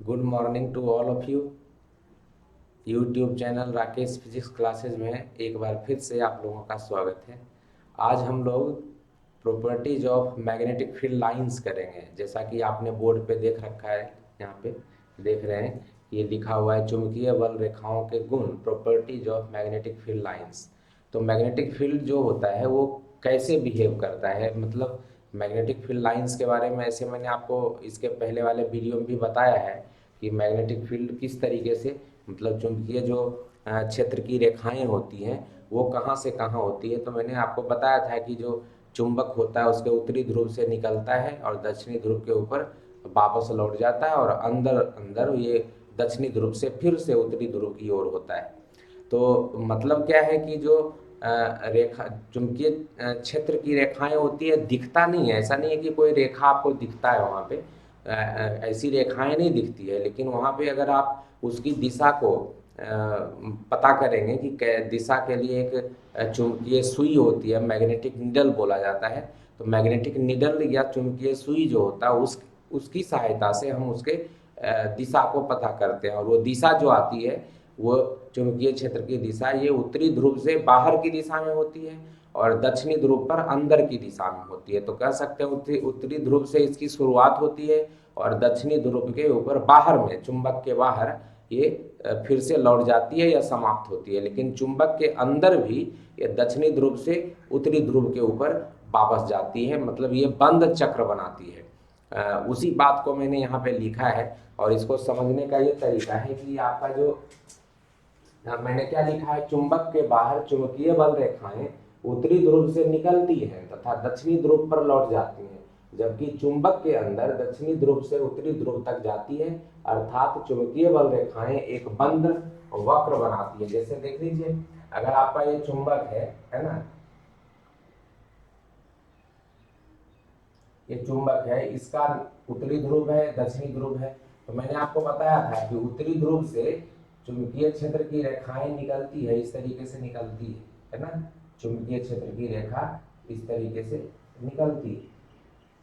Good morning to all of you. YouTube channel Rakesh physics classes में एक बार फिर से आप लोगों का स्वागत है। आज हम लोग properties of magnetic field lines करेंगे। जैसा कि आपने बोर्ड पे देख रखा है, यहाँ पे देख रहे हैं, ये लिखा हुआ है चुंबकीय बल रेखाओं के गुण, properties of magnetic field lines. तो मैग्नेटिक फील्ड जो होता है वो कैसे बिहेव करता है, मतलब मैग्नेटिक फील्ड लाइंस के बारे में ऐसे मैंने आपको इसके पहले वाले वीडियो में भी बताया है कि मैग्नेटिक फील्ड किस तरीके से, मतलब चुंबकीय जो क्षेत्र की रेखाएं होती हैं वो कहाँ से कहाँ होती है। तो मैंने आपको बताया था कि जो चुंबक होता है उसके उत्तरी ध्रुव से निकलता है और दक्षिणी ध्रुव के ऊपर वापस लौट जाता है, और अंदर अंदर ये दक्षिणी ध्रुव से फिर से उत्तरी ध्रुव की ओर होता है। तो मतलब क्या है कि जो रेखा चुंबकीय क्षेत्र की रेखाएं होती है, दिखता नहीं है, ऐसा नहीं है कि कोई रेखा आपको दिखता है वहाँ पे, ऐसी रेखाएं नहीं दिखती है, लेकिन वहाँ पे अगर आप उसकी दिशा को पता करेंगे कि दिशा के लिए एक चुंबकीय सुई होती है, मैग्नेटिक निडल बोला जाता है। तो मैग्नेटिक निडल या चुंबकीय सुई जो होता है उसकी सहायता से हम उसके दिशा को पता करते हैं, और वो दिशा जो आती है वो चुंबकीय क्षेत्र की दिशा ये उत्तरी ध्रुव से बाहर की दिशा में होती है और दक्षिणी ध्रुव पर अंदर की दिशा में होती है। तो कह सकते हैं उत्तरी ध्रुव से इसकी शुरुआत होती है और दक्षिणी ध्रुव के ऊपर बाहर में, चुंबक के बाहर, ये फिर से लौट जाती है या समाप्त होती है। लेकिन चुंबक के अंदर भी ये दक्षिणी ध्रुव से उत्तरी ध्रुव के ऊपर वापस जाती है, मतलब ये बंद चक्र बनाती है। उसी बात को मैंने यहाँ पे लिखा है, और इसको समझने का ये तरीका है कि आपका जो मैंने क्या लिखा है, चुंबक के बाहर चुंबकीय बल रेखाएं उत्तरी ध्रुव से निकलती हैं तथा दक्षिणी ध्रुव पर लौट जाती हैं, जबकि चुंबक के अंदर दक्षिणी ध्रुव से उत्तरी ध्रुव तक जाती है, अर्थात चुंबकीय बल रेखाएं एक बंद वक्र बनाती है। जैसे देख लीजिए, अगर आपका ये चुंबक है ना, ये चुंबक है, इसका उत्तरी ध्रुव है, दक्षिणी ध्रुव है। तो मैंने आपको बताया था कि उत्तरी ध्रुव से चुंबकीय क्षेत्र की रेखाएं निकलती है, इस तरीके से निकलती है ना, चुंबकीय क्षेत्र की रेखा इस तरीके से निकलती है,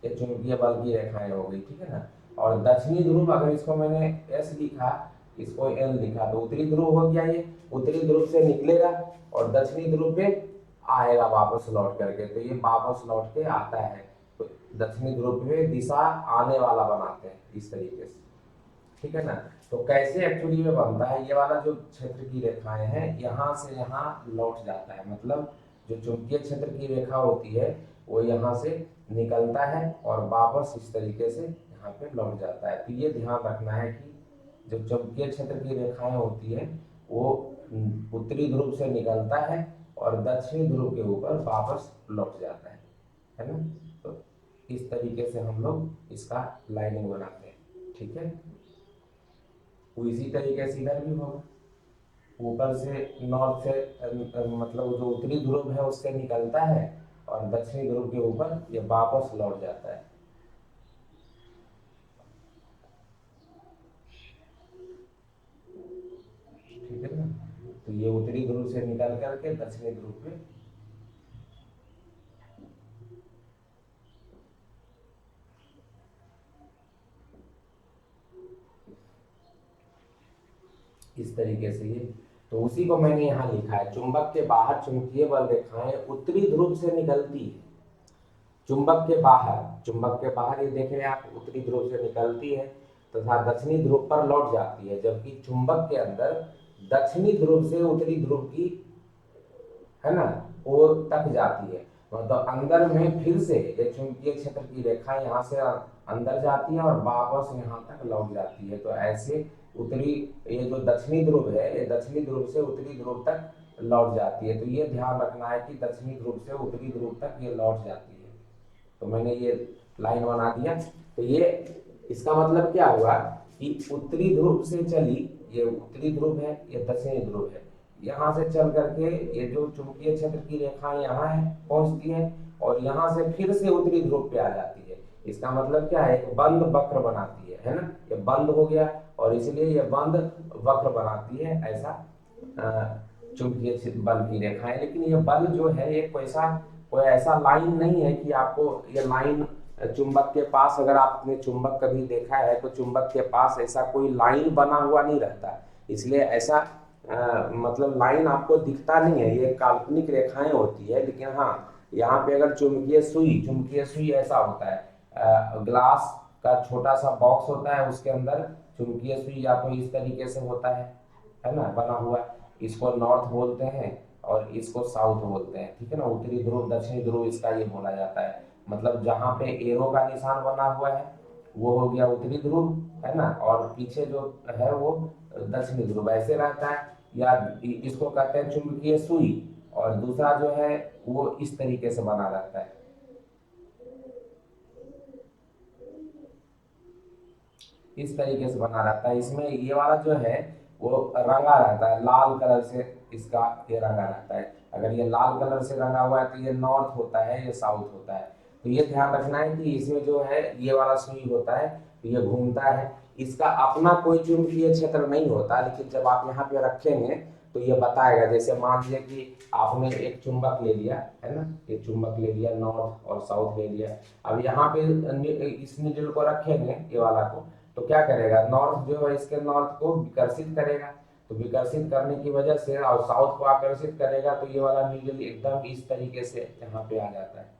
ये चुंबकीय बल की रेखाएं हो गई, ठीक है ना। और दक्षिणी ध्रुव, अगर इसको मैंने एस लिखा, इसको एल लिखा, तो उत्तरी ध्रुव हो गया, ये उत्तरी ध्रुव से निकलेगा और दक्षिणी ध्रुव पे आएगा वापस लौट करके। तो ये वापस लौट के आता है, तो दक्षिणी ध्रुव पे दिशा आने वाला बनाते हैं इस तरीके से, ठीक है ना। तो कैसे एक्चुअली में बनता है, ये वाला जो क्षेत्र की रेखाएं हैं यहाँ से यहाँ लौट जाता है, मतलब जो चुंबकीय क्षेत्र की रेखा होती है वो यहाँ से निकलता है और वापस इस तरीके से यहाँ पे लौट जाता है। तो ये ध्यान रखना है कि जो चुंबकीय क्षेत्र की रेखाएं होती है वो उत्तरी ध्रुव से निकलता है और दक्षिणी ध्रुव के ऊपर वापस लौट जाता है ना। तो इस तरीके से हम लोग इसका लाइनिंग बनाते हैं, ठीक है। वो इसी तरीके से इधर भी होगा, ऊपर से नॉर्थ से मतलब जो उत्तरी ध्रुव है उससे निकलता है और दक्षिणी ध्रुव के ऊपर ये वापस लौट जाता है। ठीक है ना। तो ये उत्तरी ध्रुव से निकल करके दक्षिणी ध्रुव पे इस तरीके से ये, तो उसी को मैंने यहाँ लिखा है, चुंबक के बाहर चुंबकीय बल रेखाएं उत्तरी ध्रुव से निकलती है। चुंबक के बाहर ये देख रहे हैं आप, उत्तरी ध्रुव से निकलती है तथा दक्षिणी ध्रुव पर लौट जाती है, जबकि चुंबक के अंदर दक्षिणी ध्रुव से उत्तरी ध्रुव की, है ना, ओर तक जाती है। मतलब अंदर में फिर से ये चुंबकीय क्षेत्र की रेखा यहाँ से अंदर जाती है और वापस यहाँ तक लौट जाती है। तो ऐसे उत्तरी, ये जो दक्षिणी ध्रुव है ये दक्षिणी ध्रुव से उत्तरी ध्रुव तक लौट जाती है। तो ये ध्यान रखना है कि दक्षिणी ध्रुव से उत्तरी ध्रुव तक ये लौट जाती है। तो मैंने ये लाइन बना दिया। तो ये इसका मतलब क्या हुआ कि उत्तरी ध्रुव से चली, ये उत्तरी ध्रुव है, ये दक्षिणी ध्रुव है, यहाँ से चल करके ये जो चुंबकीय क्षेत्र की रेखाएं यहाँ है पहुंचती है और यहाँ से फिर से उत्तरी ध्रुव पे आ जाती है। इसका मतलब क्या है, एक बंद वक्र बनाती है ना, ये बंद हो गया और इसलिए ये बंद वक्र बनाती है ऐसा चुंबकीय बल की रेखाएं। लेकिन ये बल जो है ये कोई ऐसा लाइन नहीं है कि आपको ये लाइन चुंबक के पास, अगर आपने चुंबक कभी देखा है तो चुंबक के पास ऐसा कोई लाइन बना हुआ नहीं रहता, इसलिए ऐसा मतलब लाइन आपको दिखता नहीं है, ये काल्पनिक रेखाएं होती है। लेकिन हाँ, यहाँ पे अगर चुंबकीय सुई ऐसा होता है, ग्लास का छोटा सा बॉक्स होता है, उसके अंदर चुंबकीय सुई या तो इस तरीके से होता है ना, बना हुआ। इसको नॉर्थ बोलते हैं और इसको साउथ बोलते हैं, ठीक है ना। उत्तरी ध्रुव दक्षिणी ध्रुव इसका ये बोला जाता है। मतलब जहाँ पे एरो का निशान बना हुआ है वो हो गया उत्तरी ध्रुव, है ना, और पीछे जो है वो दक्षिणी ध्रुव ऐसे रहता है। या इसको कहते हैं चुंबकीय सुई, और दूसरा जो है वो इस तरीके से बना रहता है, इस तरीके से बना रहता है। इसमें ये वाला जो है वो रंगा रहता है लाल कलर से, इसका ये रंगा रहता है। अगर ये लाल कलर से रंगा हुआ है तो ये नॉर्थ होता है, ये साउथ होता है। तो ये ध्यान रखना है कि इसमें जो है ये वाला सुई होता है तो ये घूमता है, इसका अपना कोई चुंबकीय क्षेत्र नहीं होता। लेकिन जब आप यहाँ पे रखेंगे तो ये बताएगा। जैसे मान लीजिए कि आपने एक चुंबक ले लिया, है ना, एक चुंबक ले लिया, नॉर्थ और साउथ ले लिया। अब यहाँ पे इस निडल को रखेंगे, ये वाला को, तो क्या करेगा, नॉर्थ जो है इसके नॉर्थ को विकर्षित करेगा, तो विकर्षित करने की वजह से और साउथ को आकर्षित करेगा, तो ये वाला नीडल एकदम इस तरीके से यहाँ पे आ जाता है।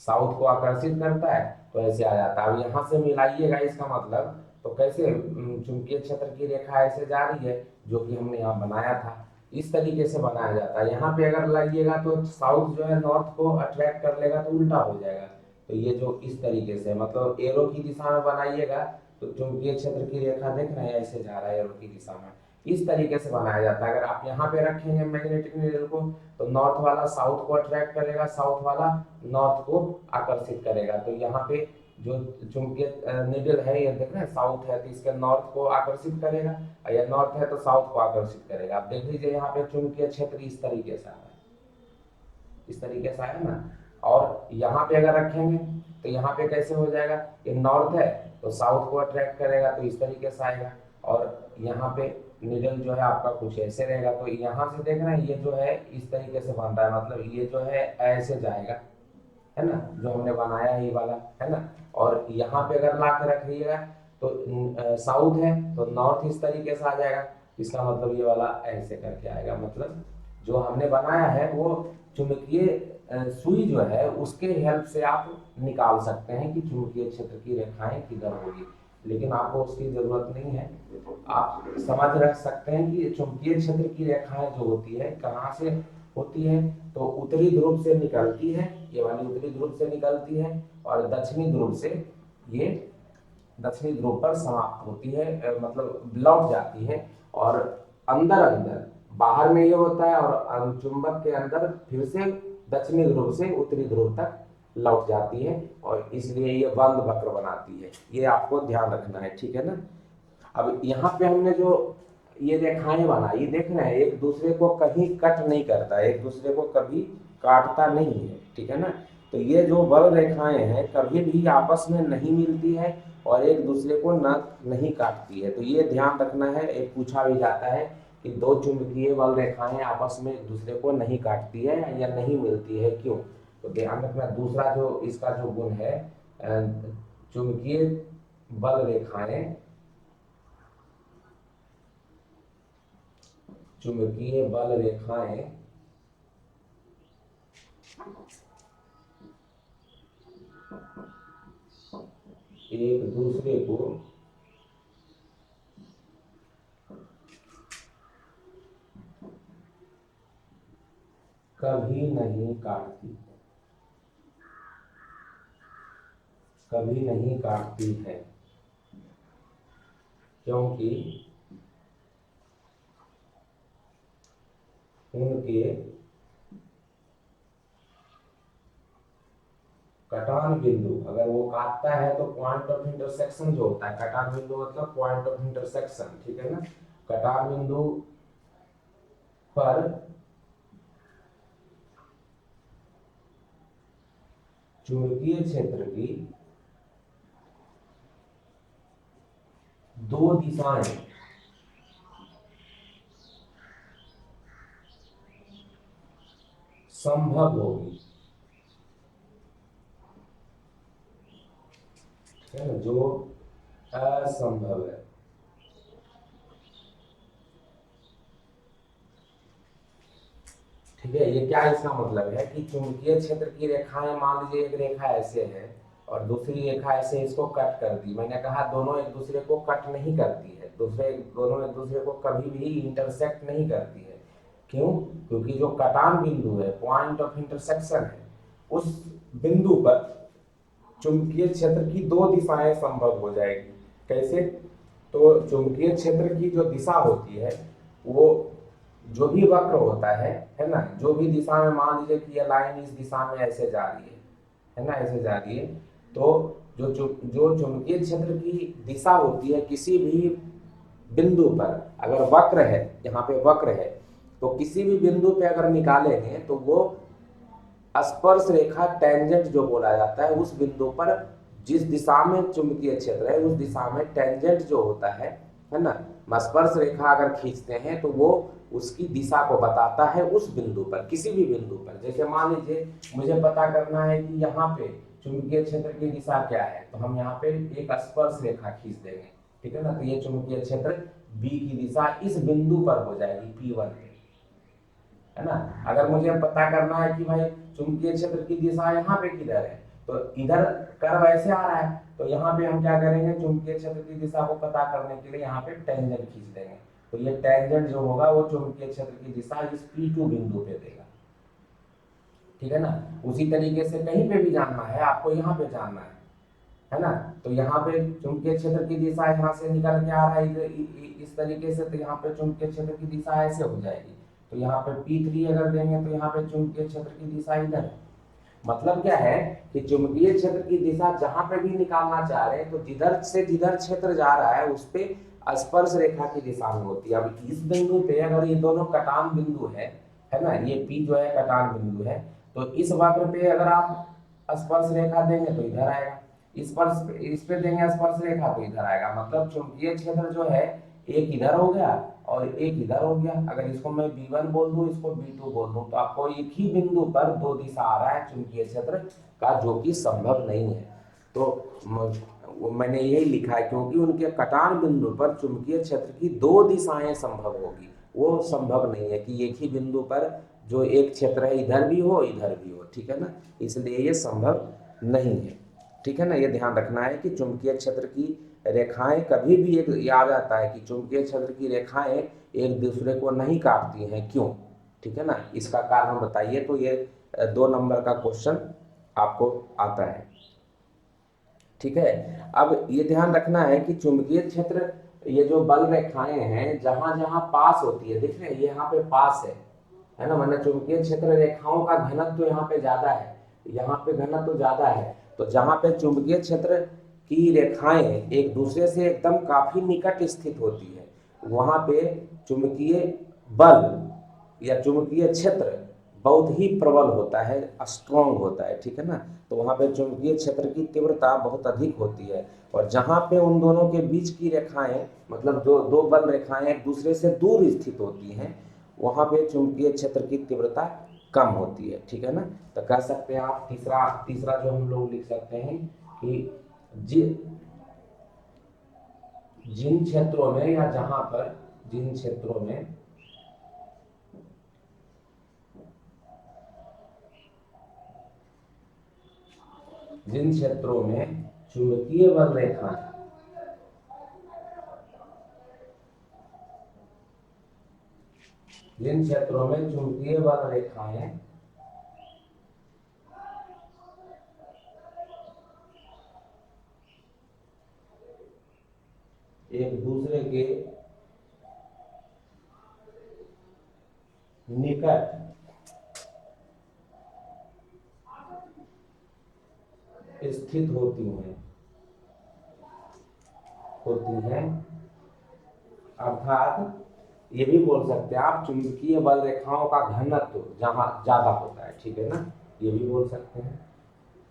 साउथ को आकर्षित करता है तो ऐसे आ जाता है। अब यहाँ से मिलाइएगा, इसका मतलब तो कैसे चुंबकीय क्षेत्र की रेखा ऐसे जा रही है जो कि हमने यहाँ बनाया था, इस तरीके से बनाया जाता है। यहाँ पे अगर लाइएगा तो साउथ जो है नॉर्थ को अट्रैक्ट कर लेगा तो उल्टा हो जाएगा। तो ये जो इस तरीके से मतलब एरो की दिशा में बनाइएगा तो चुंबकीय क्षेत्र की रेखा देख रहे हैं ऐसे जा रहा है एरो की दिशा में, इस तरीके से बनाया जाता है। अगर आप यहाँ पे रखेंगे मैग्नेटिक नीडल को तो नॉर्थ वाला साउथ को अट्रैक्ट करेगा, साउथ वाला नॉर्थ को आकर्षित करेगा। तो यहाँ पे जो चुंबकीय नीडल है ये देख रहे हैं, साउथ है तो इसके नॉर्थ को आकर्षित करेगा, और ये नॉर्थ है तो साउथ को आकर्षित करेगा। आप देख लीजिए यहाँ पे चुंबकीय क्षेत्र इस तरीके से आ रहा है, इस तरीके से आया ना। और यहाँ पे अगर रखेंगे तो यहाँ पे कैसे हो जाएगा, ये नॉर्थ है तो साउथ को अट्रैक्ट करेगा तो इस तरीके से आएगा। और यहाँ पे निडल जो है आपका कुछ ऐसे रहेगा। तो यहाँ से देख रहे हैं ये जो है इस तरीके से बन रहा है, मतलब ये जो है ऐसे जाएगा, है ना, जो हमने बनाया है ये वाला, है ना। और यहाँ पे अगर ला के रखिएगा तो साउथ है तो नॉर्थ इस तरीके से आ जाएगा, इसका मतलब ये वाला ऐसे करके आएगा। मतलब जो हमने बनाया है वो चुंबकीय सुई जो है उसके हेल्प से आप निकाल सकते हैं कि चुंबकीय क्षेत्र की रेखाएं किधर होगी, लेकिन आपको उसकी जरूरत नहीं है। आप समझ रख सकते हैं कि चुंबकीय क्षेत्र की रेखाएं जो होती है कहाँ से होती है, तो उत्तरी ध्रुव से निकलती है, ये वाली उत्तरी ध्रुव से निकलती है, और दक्षिणी ध्रुव से ये दक्षिणी ध्रुव पर समाप्त होती है, मतलब लौट जाती है। और अंदर अंदर बाहर में ये होता है और चुंबक के अंदर फिर से दक्षिणी ध्रुव से उत्तरी ध्रुव तक लौट जाती है, और इसलिए ये बंद वक्र बनाती है। ये आपको ध्यान रखना है, ठीक है ना। अब यहाँ पे हमने जो ये रेखाएं बनाई देख रहे हैं, एक दूसरे को कहीं कट नहीं करता, एक दूसरे को कभी काटता नहीं है, ठीक है ना। तो ये जो बल रेखाएं हैं कभी भी आपस में नहीं मिलती है और एक दूसरे को न नहीं काटती है। तो ये ध्यान रखना है, एक पूछा भी जाता है कि दो चुंबकीय बल रेखाएं आपस में एक दूसरे को नहीं काटती है या नहीं मिलती है, क्यों। तो ध्यान रखना। दूसरा जो इसका जो गुण है, चुंबकीय बल रेखाएं, चुंबकीय बल रेखाएं एक दूसरे को कभी नहीं काटती, कभी नहीं काटती है, क्योंकि उनके कटान बिंदु, अगर वो काटता है तो पॉइंट ऑफ इंटरसेक्शन जो होता है, कटान बिंदु मतलब पॉइंट ऑफ इंटरसेक्शन, ठीक है ना। कटान बिंदु पर चुंबकीय क्षेत्र की दो दिशाएं संभव होगी, है ना, जो असंभव है। ठीक है, ये क्या इसका मतलब है कि चुंबकीय क्षेत्र की रेखाएं, मान लीजिए एक रेखा ऐसे है और दूसरी रेखा ऐसे इसको कट कर दी। मैंने कहा दोनों एक दूसरे को कट नहीं करती है, दोनों एक दूसरे को कभी भी इंटरसेक्ट नहीं करती है। क्यों? क्योंकि जो कटान बिंदु है, पॉइंट ऑफ इंटरसेक्शन है, उस बिंदु पर चुंबकीय क्षेत्र की दो दिशाएं संभव हो जाएगी। कैसे? तो चुंबकीय क्षेत्र की जो दिशा होती है वो जो भी वक्र होता है ना, जो भी दिशा में, मान लीजिए कि ये लाइन इस दिशा में ऐसे जा रही है ना, ऐसे जा रही है, तो जो चुंबकीय क्षेत्र की दिशा होती है किसी भी बिंदु पर, अगर वक्र है, यहाँ पे वक्र है, तो किसी भी बिंदु पे अगर निकालेंगे तो वो स्पर्श रेखा, टेंजेंट जो बोला जाता है, उस बिंदु पर जिस दिशा में चुंबकीय क्षेत्र है उस दिशा में टेंजेंट जो होता है ना, स्पर्श रेखा अगर खींचते हैं तो वो उसकी दिशा को बताता है उस बिंदु पर, किसी भी बिंदु पर। जैसे मान लीजिए मुझे पता करना है कि यहाँ पे चुंबकीय क्षेत्र की दिशा क्या है, तो हम यहाँ पे एक स्पर्श रेखा खींच देंगे, ठीक है ना, तो ये चुंबकीय क्षेत्र बी की दिशा इस बिंदु पर हो जाएगी P1 पे, है ना। अगर मुझे पता करना है कि भाई चुंबकीय क्षेत्र की दिशा यहाँ पे किधर है, तो इधर कर्व ऐसे आ रहा है, तो यहाँ पे हम क्या करेंगे, चुंबकीय क्षेत्र की दिशा को पता करने के लिए यहाँ पे टेंजेंट खींच देंगे, तो ये टेंजेंट जो होगा वो चुंबकीय क्षेत्र की दिशा इस P2 बिंदु पे देगा। ठीक है ना। उसी तरीके से कहीं पे भी जानना है आपको, यहाँ पे जानना है ना, तो यहाँ पे चुंबकीय क्षेत्र की दिशा यहाँ से निकल के आ रहा है इस तरीके से, तो यहाँ पे चुंबकीय क्षेत्र की दिशा ऐसे हो जाएगी। तो यहाँ पे P3 अगर देंगे तो यहाँ पे चुंबकीय क्षेत्र की दिशा इधर है। मतलब क्या है कि चुंबकीय क्षेत्र की दिशा जहां पे भी निकालना चाह रहे हैं तो जिधर से जिधर क्षेत्र जा रहा है उस पे स्पर्श रेखा की दिशा में होती है। अब इस बिंदु पे अगर ये दोनों कटान बिंदु है ना, ये P जो है कटान बिंदु है, तो इस वक्र पे अगर आप स्पर्श रेखा देंगे तो इधर आएगा, इस पे देंगे स्पर्श रेखा तो इधर आएगा। मतलब चुंबकीय क्षेत्र जो है एक इधर हो गया और एक इधर हो गया। अगर इसको मैं B1 बोल दूं, इसको B2 बोल दूं, तो आपको एक ही बिंदु पर दो दिशा आ रहा है चुंबकीय क्षेत्र का, जो कि संभव नहीं है। तो मैंने यही लिखा है क्योंकि उनके कटान बिंदु पर चुंबकीय क्षेत्र की दो दिशाएं संभव होगी, वो संभव नहीं है कि एक ही बिंदु पर जो एक क्षेत्र है इधर भी हो इधर भी हो। ठीक है ना, इसलिए ये संभव नहीं है। ठीक है ना, ये ध्यान रखना है कि चुंबकीय क्षेत्र की रेखाएं कभी भी, एक याद आता है कि चुंबकीय क्षेत्र की रेखाएं एक दूसरे को नहीं काटती हैं, क्यों? ठीक है ना, इसका कारण बताइए। तो ये 2 नंबर का क्वेश्चन आपको आता है। ठीक है, अब ये ध्यान रखना है कि चुंबकीय क्षेत्र, ये जो बल रेखाएं हैं जहां जहां पास होती है, देख रहे हैं यहाँ पे पास है ना, मतलब चुंबकीय क्षेत्र रेखाओं का घनत्व तो यहाँ पे ज्यादा है, यहाँ पे घनत्व तो ज्यादा है। तो जहां पे चुंबकीय क्षेत्र की रेखाएं एक दूसरे से एकदम काफी निकट स्थित होती है, वहां पे चुंबकीय बल या चुंबकीय क्षेत्र बहुत ही प्रबल होता है, स्ट्रॉन्ग होता है। ठीक है ना, तो वहां पे चुंबकीय क्षेत्र की तीव्रता बहुत अधिक होती है। और जहां पे उन दोनों के बीच की रेखाएं, मतलब दो दो बल रेखाएं एक दूसरे से दूर स्थित होती हैं, वहां पे चुंबकीय क्षेत्र की तीव्रता कम होती है। ठीक है ना, तो कह सकते हैं आप तीसरा तीसरा जो हम लोग लिख सकते हैं कि जिन क्षेत्रों में या जहां पर जिन क्षेत्रों में जिन क्षेत्रों में चुंबकीय बल रेखा जिन क्षेत्रों में चुंबकीय बल रेखाएं एक दूसरे के निकट स्थित होती हैं, अर्थात ये भी बोल सकते हैं आप चुंबकीय बल रेखाओं का घनत्व जहां ज्यादा होता है। ठीक है ना, ये भी बोल सकते हैं,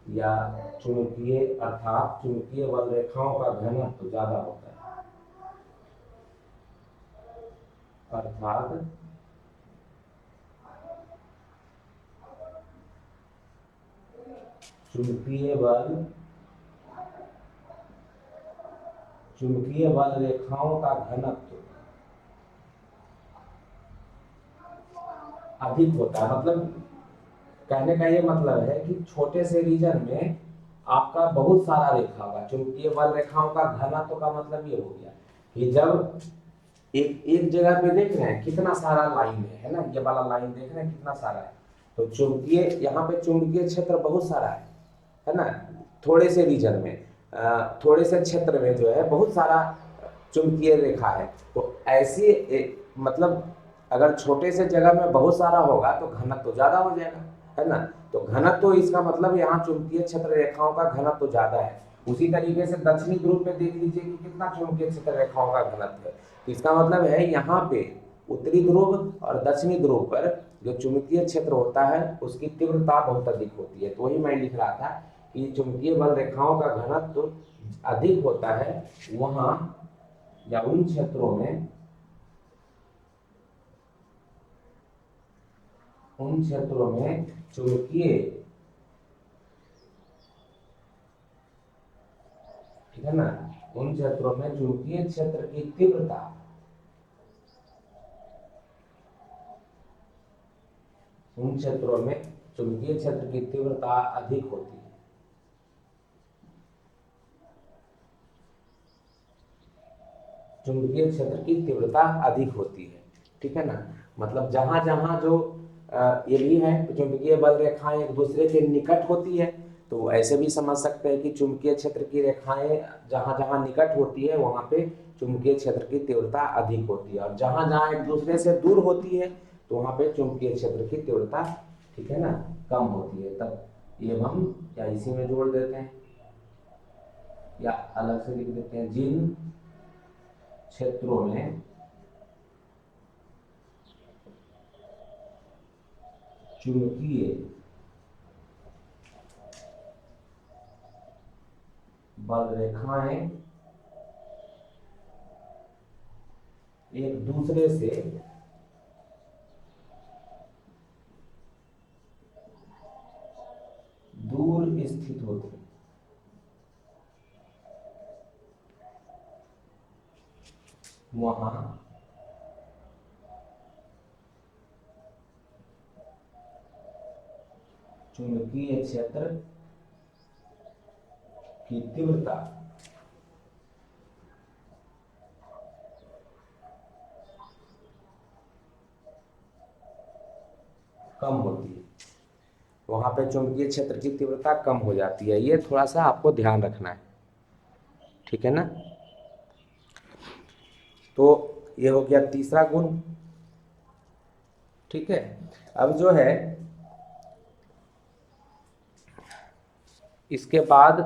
या चुंबकीय अर्थात चुंबकीय बल रेखाओं का घनत्व ज्यादा होता है, अर्थात चुंबकीय बल चुंबकीय बल रेखाओं का घनत्व अधिक होता है। मतलब कहने का ये मतलब है कि छोटे से रीजन में आपका बहुत सारा रेखा होगा। चुंबकीय बल रेखाओं का घनत्व का मतलब ये हो गया कि जब एक एक जगह पे देख रहे हैं कितना सारा लाइन है ना, ये वाला लाइन देख रहे हैं कितना सारा है, तो चुंबकीय यहाँ पे चुंबकीय क्षेत्र बहुत सारा है ना, थोड़े से रीजन में थोड़े से क्षेत्र में जो है बहुत सारा चुंबकीय रेखा है। तो ऐसी मतलब अगर छोटे से जगह में बहुत सारा होगा तो घनत्व तो ज्यादा हो जाएगा, है ना। तो घनत्व तो इसका मतलब यहाँ चुंबकीय क्षेत्र रेखाओं का घनत्व तो ज्यादा है। उसी तरीके से दक्षिणी ध्रुव पे देख लीजिए कि कितना चुंबकीय क्षेत्र रेखाओं का घनत्व है। तो इसका मतलब है यहाँ पे उत्तरी ध्रुव और दक्षिणी ध्रुव पर जो चुंबकीय क्षेत्र होता है उसकी तीव्रता बहुत अधिक होती है। तो वही मैं लिख रहा था कि चुंबकीय बल रेखाओं का घनत्व अधिक होता है वहां या उन क्षेत्रों में, उन क्षेत्रों में चुंबकीय, ठीक है ना, उन क्षेत्रों में चुंबकीय क्षेत्र की तीव्रता, उन क्षेत्रों में चुंबकीय क्षेत्र की तीव्रता अधिक होती है। चुंबकीय क्षेत्र की तीव्रता अधिक होती है, ठीक है ना। मतलब जहां जहां जो ये भी है चुंबकीय बल रेखाएं एक दूसरे के निकट होती है, तो ऐसे भी समझ सकते हैं कि चुंबकीय क्षेत्र की रेखाएं जहां जहां निकट होती है वहां पे चुंबकीय क्षेत्र की तीव्रता अधिक होती है, और जहां जहां एक दूसरे से दूर होती है तो वहां पे चुंबकीय क्षेत्र की तीव्रता, ठीक है ना, कम होती है। तब ये हम क्या इसी में जोड़ देते हैं या अलग से लिख देते हैं, जिन क्षेत्रों में चुंबकीय बल रेखाएं एक दूसरे से दूर स्थित होती है, वहां चुंबकीय क्षेत्र की तीव्रता कम होती है, वहां पे चुंबकीय क्षेत्र की तीव्रता कम हो जाती है। ये थोड़ा सा आपको ध्यान रखना है, ठीक है ना। तो ये हो गया तीसरा गुण, ठीक है। अब जो है इसके बाद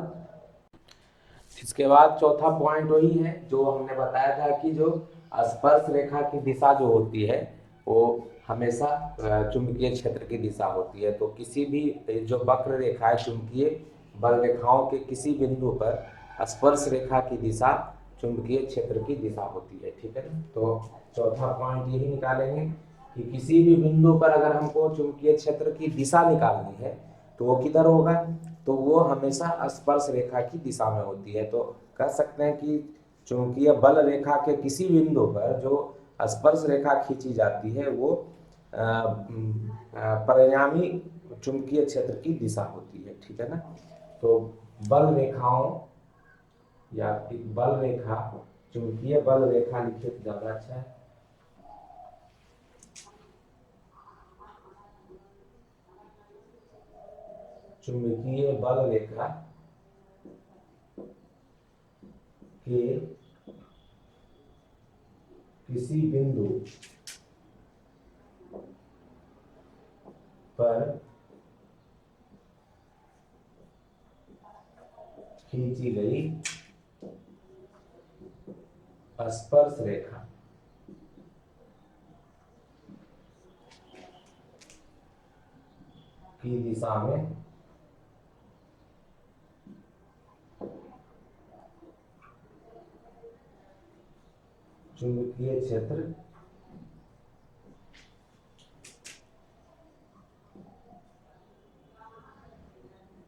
इसके बाद चौथा पॉइंट वही है जो हमने बताया था कि जो स्पर्श रेखा की दिशा जो होती है वो हमेशा चुंबकीय क्षेत्र की दिशा होती है। तो किसी भी जो वक्र रेखा है चुंबकीय बल रेखाओं के किसी बिंदु पर स्पर्श रेखा की दिशा चुंबकीय क्षेत्र की दिशा होती है, ठीक है ना। तो चौथा पॉइंट यही निकालेंगे कि किसी भी बिंदु पर अगर हमको चुंबकीय क्षेत्र की दिशा निकालनी है तो वो किधर होगा, तो वो हमेशा स्पर्श रेखा की दिशा में होती है। तो कह सकते हैं कि चुंबकीय बल रेखा के किसी बिंदु पर जो स्पर्श रेखा खींची जाती है वो परिणामी चुंबकीय क्षेत्र की दिशा होती है, ठीक है ना। तो बल रेखाओं या बल रेखा, चुंबकीय बल रेखा लिखे तो ज्यादा अच्छा है। चुंबकीय बल रेखा के किसी बिंदु पर खींची गई स्पर्श रेखा की दिशा में चुंबकीय क्षेत्र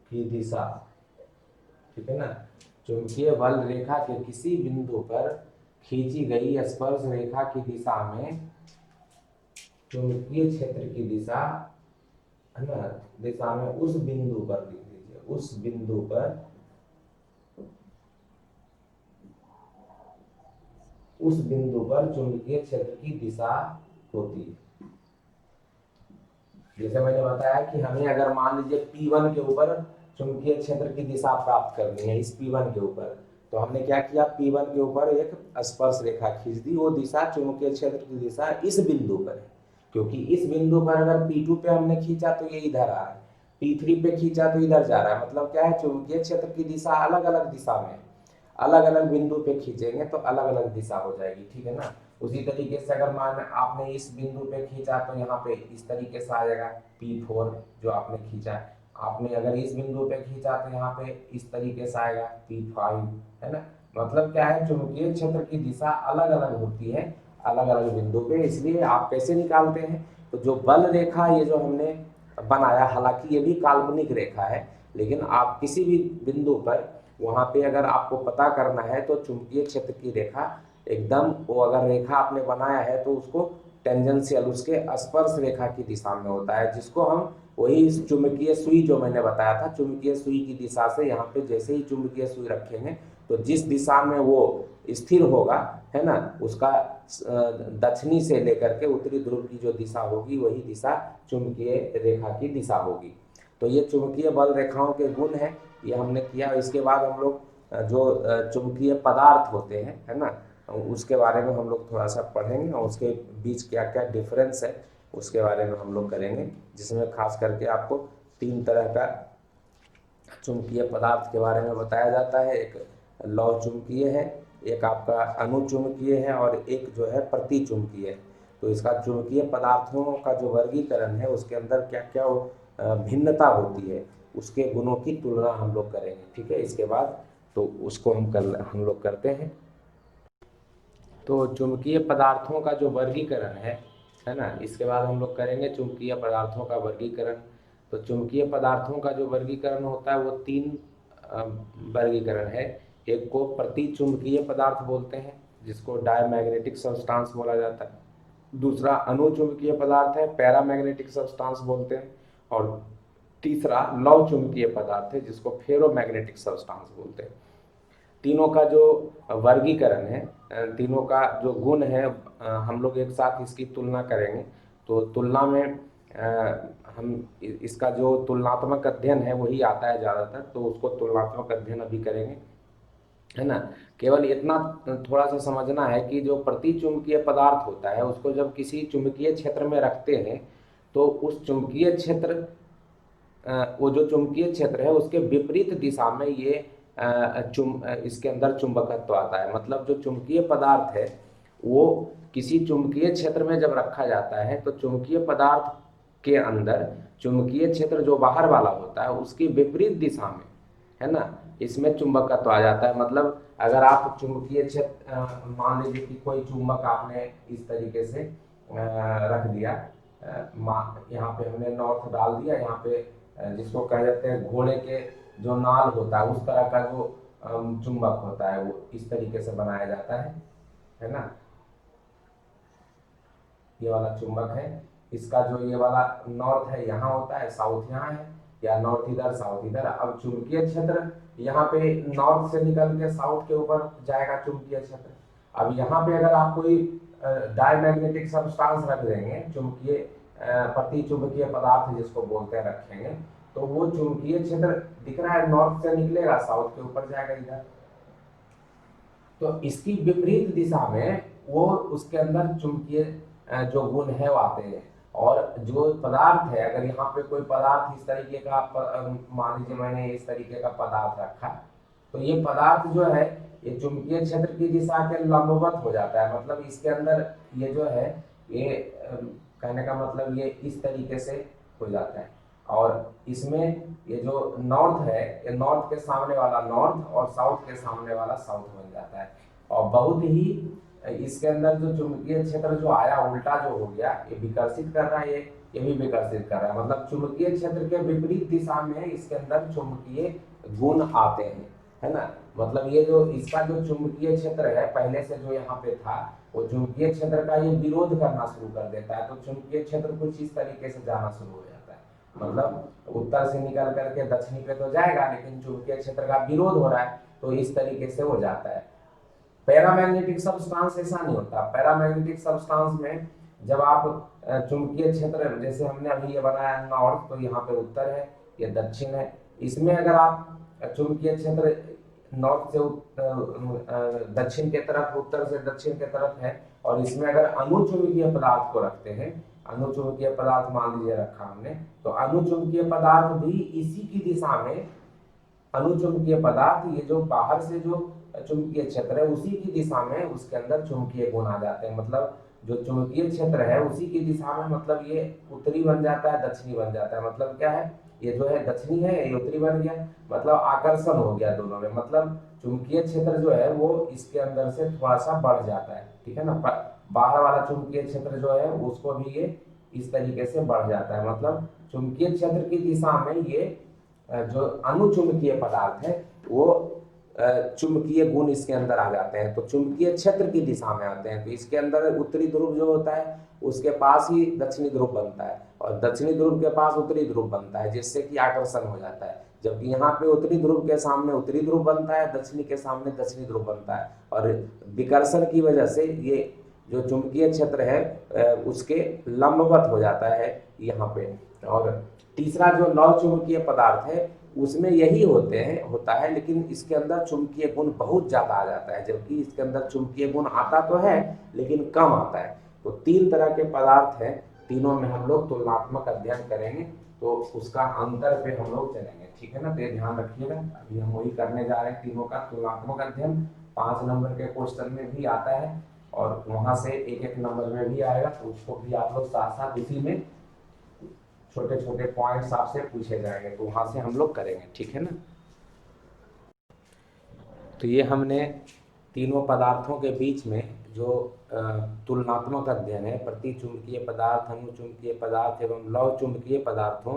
की दिशा, ठीक है ना। चुंबकीय बल रेखा के किसी बिंदु पर खींची गई स्पर्श रेखा की दिशा में चुंबकीय क्षेत्र की दिशा, है ना, दिशा में उस बिंदु पर लिख लीजिए, उस बिंदु पर, उस बिंदु पर चुंबकीय क्षेत्र की दिशा होती है। जैसे मैंने बताया कि हमें अगर मान लीजिए P1 के ऊपर चुंबकीय क्षेत्र की दिशा प्राप्त करनी है, इस P1 के ऊपर, तो हमने क्या किया, P1 के ऊपर एक स्पर्श रेखा खींच दी, वो दिशा चुंबकीय क्षेत्र की दिशा इस बिंदु पर है, क्योंकि इस बिंदु पर अगर P2 पे हमने खींचा तो ये इधर आ रहा है, P3 पे खींचा तो इधर जा रहा है, मतलब क्या है, चुंबकीय क्षेत्र की दिशा अलग अलग दिशा में, अलग अलग बिंदु पे खींचेंगे तो अलग अलग दिशा हो जाएगी, ठीक है ना। उसी तरीके से अगर मान आपने इस बिंदु पे खींचा तो यहाँ पे इस तरीके से आ जाएगा P4 जो आपने खींचा, आपने अगर इस बिंदु पे खींचा तो यहाँ पे इस तरीके से आएगा P5, है ना। मतलब क्या है, चुंबकीय क्षेत्र की दिशा अलग अलग होती है अलग अलग बिंदु पे, इसलिए आप कैसे निकालते हैं, तो जो बल रेखा ये जो हमने बनाया, हालांकि ये भी काल्पनिक रेखा है, लेकिन आप किसी भी बिंदु पर वहाँ पे अगर आपको पता करना है तो चुंबकीय क्षेत्र की रेखा एकदम, वो अगर रेखा आपने बनाया है तो उसको टेंजेंशियल, उसके स्पर्श रेखा की दिशा में होता है, जिसको हम वही चुंबकीय सुई जो मैंने बताया था, चुंबकीय सुई की दिशा से यहाँ पे जैसे ही चुंबकीय सुई रखेंगे तो जिस दिशा में वो स्थिर होगा, है ना, उसका दक्षिणी से लेकर के उत्तरी ध्रुव की जो दिशा होगी वही दिशा चुंबकीय रेखा की दिशा होगी। तो ये चुंबकीय बल रेखाओं के गुण हैं, ये हमने किया। इसके बाद हम लोग जो चुंबकीय पदार्थ होते हैं, है ना, उसके बारे में हम लोग थोड़ा सा पढ़ेंगे और उसके बीच क्या क्या डिफरेंस है उसके बारे में हम लोग करेंगे, जिसमें खास करके आपको 3 तरह का चुंबकीय पदार्थ के बारे में बताया जाता है। एक लौह चुंबकीय है, एक आपका अनुचुंबकीय है और एक जो है प्रतिचुंबकीय है। तो इसका चुंबकीय पदार्थों का जो वर्गीकरण है उसके अंदर क्या क्या भिन्नता होती है, उसके गुणों की तुलना हम लोग करेंगे, ठीक है। इसके बाद तो उसको हम लोग करते हैं। तो चुंबकीय पदार्थों का जो वर्गीकरण है ना, इसके बाद हम लोग करेंगे चुंबकीय पदार्थों का वर्गीकरण। तो चुंबकीय पदार्थों का जो वर्गीकरण होता है वो 3 वर्गीकरण है। एक को प्रतिचुंबकीय पदार्थ बोलते हैं, जिसको डायमैग्नेटिक सब्सटेंस बोला जाता है। दूसरा अनुचुंबकीय पदार्थ है, पैरामैग्नेटिक सब्सटेंस बोलते हैं। और तीसरा लौह चुंबकीय पदार्थ है, जिसको फेरोमैग्नेटिक सब्सटेंस बोलते हैं। तीनों का जो वर्गीकरण है, तीनों का जो गुण है, हम लोग एक साथ इसकी तुलना करेंगे। तो तुलना में हम इसका जो तुलनात्मक अध्ययन है वही आता है ज़्यादातर, तो उसको तुलनात्मक अध्ययन अभी करेंगे, है ना। केवल इतना थोड़ा सा समझना है कि जो प्रतिचुंबकीय पदार्थ होता है उसको जब किसी चुंबकीय क्षेत्र में रखते हैं तो उस चुंबकीय क्षेत्र, वो जो चुंबकीय क्षेत्र है उसके विपरीत दिशा में ये इसके अंदर चुंबकत्व आता है। मतलब जो चुंबकीय पदार्थ है वो किसी चुंबकीय क्षेत्र में जब रखा जाता है तो चुंबकीय पदार्थ के अंदर चुंबकीय क्षेत्र जो बाहर वाला होता है उसकी विपरीत दिशा में, है ना, इसमें चुंबकत्व आ जाता है। मतलब अगर आप चुंबकीय क्षेत्र मान लीजिए कि कोई चुंबक आपने इस तरीके से रख दिया, यहाँ पे हमने नॉर्थ डाल दिया, यहाँ पे जिसको कह जाते हैं घोड़े के जो नाल होता है उस तरह का जो चुंबक होता है वो इस तरीके से बनाया जाता है ना। ये वाला चुंबक है, इसका जो ये वाला नॉर्थ है यहाँ होता है, साउथ यहाँ है, या नॉर्थ इधर साउथ इधर। अब चुंबकीय क्षेत्र यहाँ पे नॉर्थ से निकल के साउथ के ऊपर जाएगा चुंबकीय क्षेत्र। अब यहाँ पे अगर आप कोई डायमैग्नेटिक सब्सटेंस रख देंगे, चुंबकीय प्रति चुंबकीय पदार्थ जिसको बोलते हैं रखेंगे, तो वो चुंबकीय क्षेत्र दिख रहा है नॉर्थ से निकलेगा साउथ के ऊपर जाएगा इधर। तो इसकी विपरीत दिशा में वो उसके अंदर चुंबकीय जो गुण है वो आते हैं। और जो पदार्थ है, अगर यहाँ पे कोई पदार्थ इस तरीके का मान लीजिए मैंने इस तरीके का पदार्थ रखा, तो ये पदार्थ जो है ये चुंबकीय क्षेत्र की दिशा के लंबवत हो जाता है। मतलब इसके अंदर ये जो है ये कहने का मतलब ये इस तरीके से हो जाता है। और इसमें ये जो नॉर्थ है, ये नॉर्थ के सामने वाला नॉर्थ और साउथ के सामने वाला साउथ बन जाता है। और बहुत ही इसके अंदर जो चुंबकीय क्षेत्र जो आया उल्टा जो हो गया, ये विकर्षित कर रहा है, ये भी विकर्षित कर रहा है। मतलब चुंबकीय क्षेत्र के विपरीत दिशा में इसके अंदर चुंबकीय गुण आते हैं, है ना। मतलब ये जो इसका जो चुंबकीय क्षेत्र है पहले से जो यहाँ पे था, वो चुंबकीय क्षेत्र का ये विरोध करना शुरू कर देता है, तो चुंबकीय क्षेत्र कुछ इस तरीके से जाना शुरू हो जाता है। मतलब उत्तर से निकल करके दक्षिणी पे तो जाएगा, लेकिन चुंबकीय क्षेत्र का विरोध हो रहा है, तो इस तरीके से हो जाता है। पैरामैग्नेटिक सब्सटेंस ऐसा नहीं होता। पैरामैग्नेटिक सब्सटेंस में जब आप चुंबकीय क्षेत्र, जैसे हमने अभी ये बनाया नॉर्थ, तो यहाँ पे उत्तर है, ये दक्षिण है। इसमें अगर आप चुंबकीय क्षेत्र नॉर्थ से दक्षिण के तरफ, उत्तर से दक्षिण के तरफ है, और इसमें अगर अनुचुंबकीय पदार्थ को रखते हैं, अनुचुंबकीय पदार्थ मान लीजिए रखा हमने, तो अनुचुंबकीय पदार्थ भी इसी की दिशा में, अनुचुंबकीय पदार्थ ये जो बाहर से जो चुंबकीय क्षेत्र है उसी की दिशा में उसके अंदर चुंबकीय गुण आ जाते हैं। मतलब जो चुंबकीय क्षेत्र है उसी की दिशा में, मतलब ये उत्तरी बन जाता है, दक्षिणी बन जाता है। मतलब क्या है, ये जो है दक्षिणी है, ये उत्तरी बन गया, मतलब आकर्षण हो गया दोनों में। मतलब चुंबकीय क्षेत्र जो है वो इसके अंदर से थोड़ा सा बढ़ जाता है, ठीक है ना। बाहर वाला चुंबकीय क्षेत्र जो है उसको भी ये इस तरीके से बढ़ जाता है। मतलब चुंबकीय क्षेत्र की दिशा में ये जो अनुचुंबकीय पदार्थ है वो चुंबकीय गुण इसके अंदर आ जाते हैं, तो चुंबकीय क्षेत्र की दिशा में आते हैं। तो इसके अंदर उत्तरी ध्रुव जो होता है उसके पास ही दक्षिणी ध्रुव बनता है, और दक्षिणी ध्रुव के पास उत्तरी ध्रुव बनता है, जिससे कि आकर्षण हो जाता है। जबकि यहाँ पे उत्तरी ध्रुव के सामने उत्तरी ध्रुव बनता है, दक्षिणी के सामने दक्षिणी ध्रुव बनता है, और विकर्षण की वजह से ये जो चुंबकीय क्षेत्र है उसके लंबवत हो जाता है यहाँ पे। और तीसरा जो लौह चुंबकीय पदार्थ है उसमें यही होता है, लेकिन इसके अंदर चुंबकीय गुण बहुत ज्यादा आ जाता है, जबकि इसके अंदर चुंबकीय गुण आता तो है लेकिन कम आता है। तो तीन तरह के पदार्थ हैं, तीनों में हम लोग तुलनात्मक अध्ययन करेंगे, तो उसका अंतर पे हम लोग चलेंगे, ठीक है ना। तो ये ध्यान रखिएगा, अभी हम वही करने जा रहे हैं, तीनों का तुलनात्मक अध्ययन 5 नंबर के क्वेश्चन में भी आता है, और वहां से एक नंबर में भी आएगा, तो उसको भी आप लोग साथ साथ उसी में छोटे छोटे पॉइंट्स आपसे पूछे जाएंगे, तो वहां से हम लोग करेंगे, ठीक है ना। तो ये हमने तीनों पदार्थों के बीच में जो तुलनात्मक अध्ययन है, प्रतिचुंबकीय पदार्थ, अनुचुंबकीय पदार्थ एवं लौह चुंबकीय पदार्थों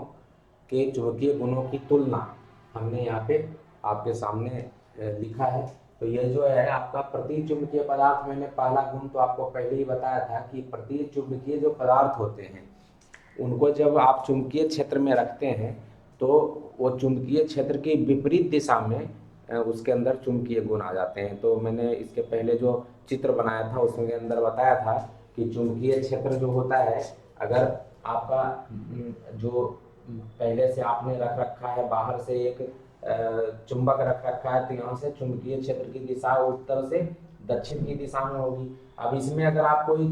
के चुंबकीय गुणों की तुलना हमने यहाँ पे आपके सामने लिखा है। तो ये जो है आपका प्रतिचुंबकीय पदार्थ, मैंने पहला गुण तो आपको पहले ही बताया था कि प्रतिचुंबकीय जो पदार्थ होते हैं उनको जब आप चुंबकीय क्षेत्र में रखते हैं तो वो चुंबकीय क्षेत्र की विपरीत दिशा में उसके अंदर चुंबकीय गुण आ जाते हैं। तो मैंने इसके पहले जो चित्र बनाया था उसके अंदर बताया था कि चुंबकीय क्षेत्र जो होता है, अगर आपका जो पहले से आपने रख रखा है, बाहर से एक चुंबक रख रखा है, तो यहाँ से चुंबकीय क्षेत्र की दिशा उत्तर से दक्षिण की दिशा में होगी। अब इसमें अगर आप कोई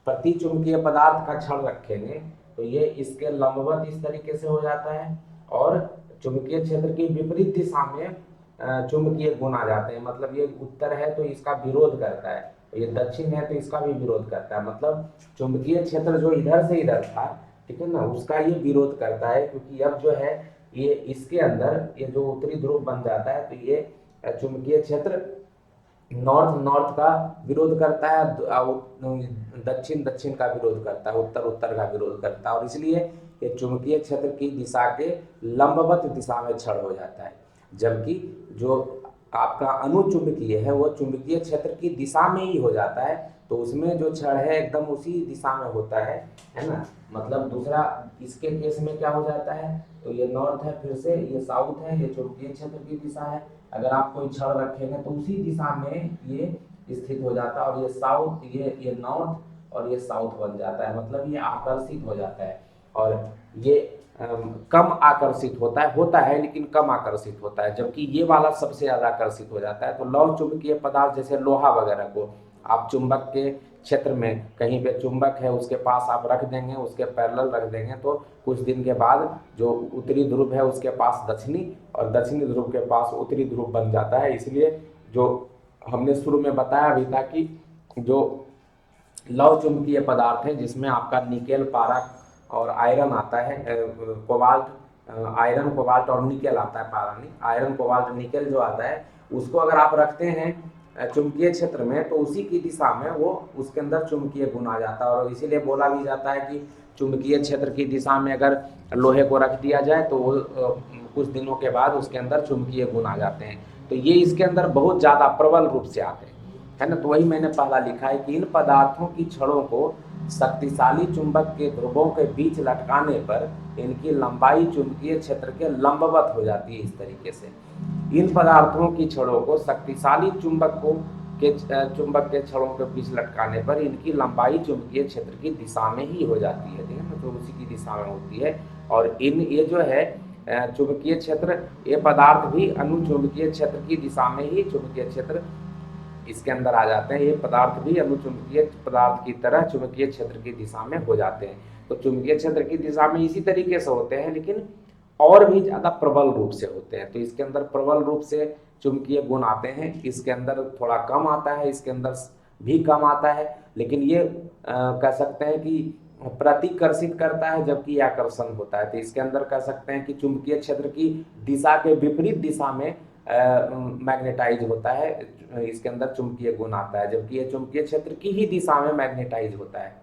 प्रतिचुंबकीय पदार्थ का छड़ रखेंगे तो ये इसके लंबवत इस तरीके से हो जाता है, और चुंबकीय क्षेत्र की विपरीत दिशा में चुंबकीय गुण आ जाते हैं। मतलब ये उत्तर है तो इसका विरोध करता है, ये दक्षिण है तो इसका भी विरोध करता है। मतलब चुंबकीय क्षेत्र जो इधर से इधर था, ठीक है ना, उसका ये विरोध करता है, क्योंकि अब जो है ये इसके अंदर ये जो उत्तरी ध्रुव बन जाता है, तो ये चुंबकीय क्षेत्र नॉर्थ नॉर्थ का विरोध करता है, दक्षिण दक्षिण का विरोध करता है, उत्तर उत्तर का विरोध करता है, और इसलिए ये चुंबकीय क्षेत्र की दिशा के लंबवत दिशा में क्षण हो जाता है। जबकि जो आपका अनुचुंबकीय है वो चुंबकीय क्षेत्र की दिशा में ही हो जाता है, तो उसमें जो क्षण है एकदम उसी दिशा में होता है ना। मतलब दूसरा इसके केस में क्या हो जाता है, तो ये नॉर्थ है, फिर से ये साउथ है, ये चुंबकीय क्षेत्र की दिशा है। अगर आप कोई क्षण रखेंगे तो उसी दिशा में ये स्थित हो जाता है, और ये साउथ, ये नॉर्थ और ये साउथ बन जाता है। मतलब ये आकर्षित हो जाता है, और ये कम आकर्षित होता है लेकिन कम आकर्षित होता है, जबकि ये वाला सबसे ज्यादा आकर्षित हो जाता है। तो लौह चुंबकीय पदार्थ जैसे लोहा वगैरह को आप चुंबक के क्षेत्र में कहीं पे चुंबक है उसके पास आप रख देंगे, उसके पैरेलल रख देंगे, तो कुछ दिन के बाद जो उत्तरी ध्रुव है उसके पास दक्षिणी और दक्षिणी ध्रुव के पास उत्तरी ध्रुव बन जाता है। इसलिए जो हमने शुरू में बताया भी था कि जो लौह चुंबकीय पदार्थ है जिसमें आपका निकेल, पारा और आयरन आता है, कोबाल्ट, आयरन, कोबाल्ट और निकेल आता है, पारा नहीं, आयरन, कोबाल्ट, निकेल जो आता है, उसको अगर आप रखते हैं चुंबकीय क्षेत्र में तो उसी की दिशा में वो उसके अंदर चुंबकीय गुण आ जाता है। और इसीलिए बोला भी जाता है कि चुंबकीय क्षेत्र की दिशा में अगर लोहे को रख दिया जाए तो वो कुछ दिनों के बाद उसके अंदर चुंबकीय गुण आ जाते हैं। तो ये इसके अंदर बहुत ज़्यादा प्रबल रूप से आते हैं, है ना। तो वही मैंने पहला लिखा है कि इन पदार्थों की छड़ों को शक्तिशाली चुंबक के ध्रुवों के बीच लटकाने पर इनकी लंबाई चुंबकीय क्षेत्र के लंबवत हो जाती है। इस तरीके से इन पदार्थों की छड़ों को शक्तिशाली चुंबक के छड़ों के बीच लटकाने पर इनकी लंबाई चुंबकीय क्षेत्र की दिशा में ही हो जाती है, ठीक है ना, तो उसी की दिशा में होती है। और ये जो है चुंबकीय क्षेत्र, ये पदार्थ भी अनुचुंबकीय क्षेत्र की दिशा में ही चुंबकीय क्षेत्र इसके अंदर आ जाते हैं। ये पदार्थ भी अनुचुंबकीय पदार्थ की तरह चुंबकीय क्षेत्र की दिशा में हो जाते हैं। तो चुंबकीय क्षेत्र की दिशा में इसी तरीके से होते हैं, लेकिन और भी ज़्यादा प्रबल रूप से होते हैं। तो इसके अंदर प्रबल रूप से चुंबकीय गुण आते हैं, इसके अंदर थोड़ा कम आता है, इसके अंदर भी कम आता है, लेकिन ये कह सकते हैं कि प्रतिकर्षित करता है जबकि आकर्षण होता है। तो इसके अंदर कह सकते हैं कि चुंबकीय क्षेत्र की दिशा के विपरीत दिशा में मैग्नेटाइज होता है, इसके अंदर चुंबकीय गुण आता है, जबकि ये चुंबकीय क्षेत्र की ही दिशा में मैग्नेटाइज होता है।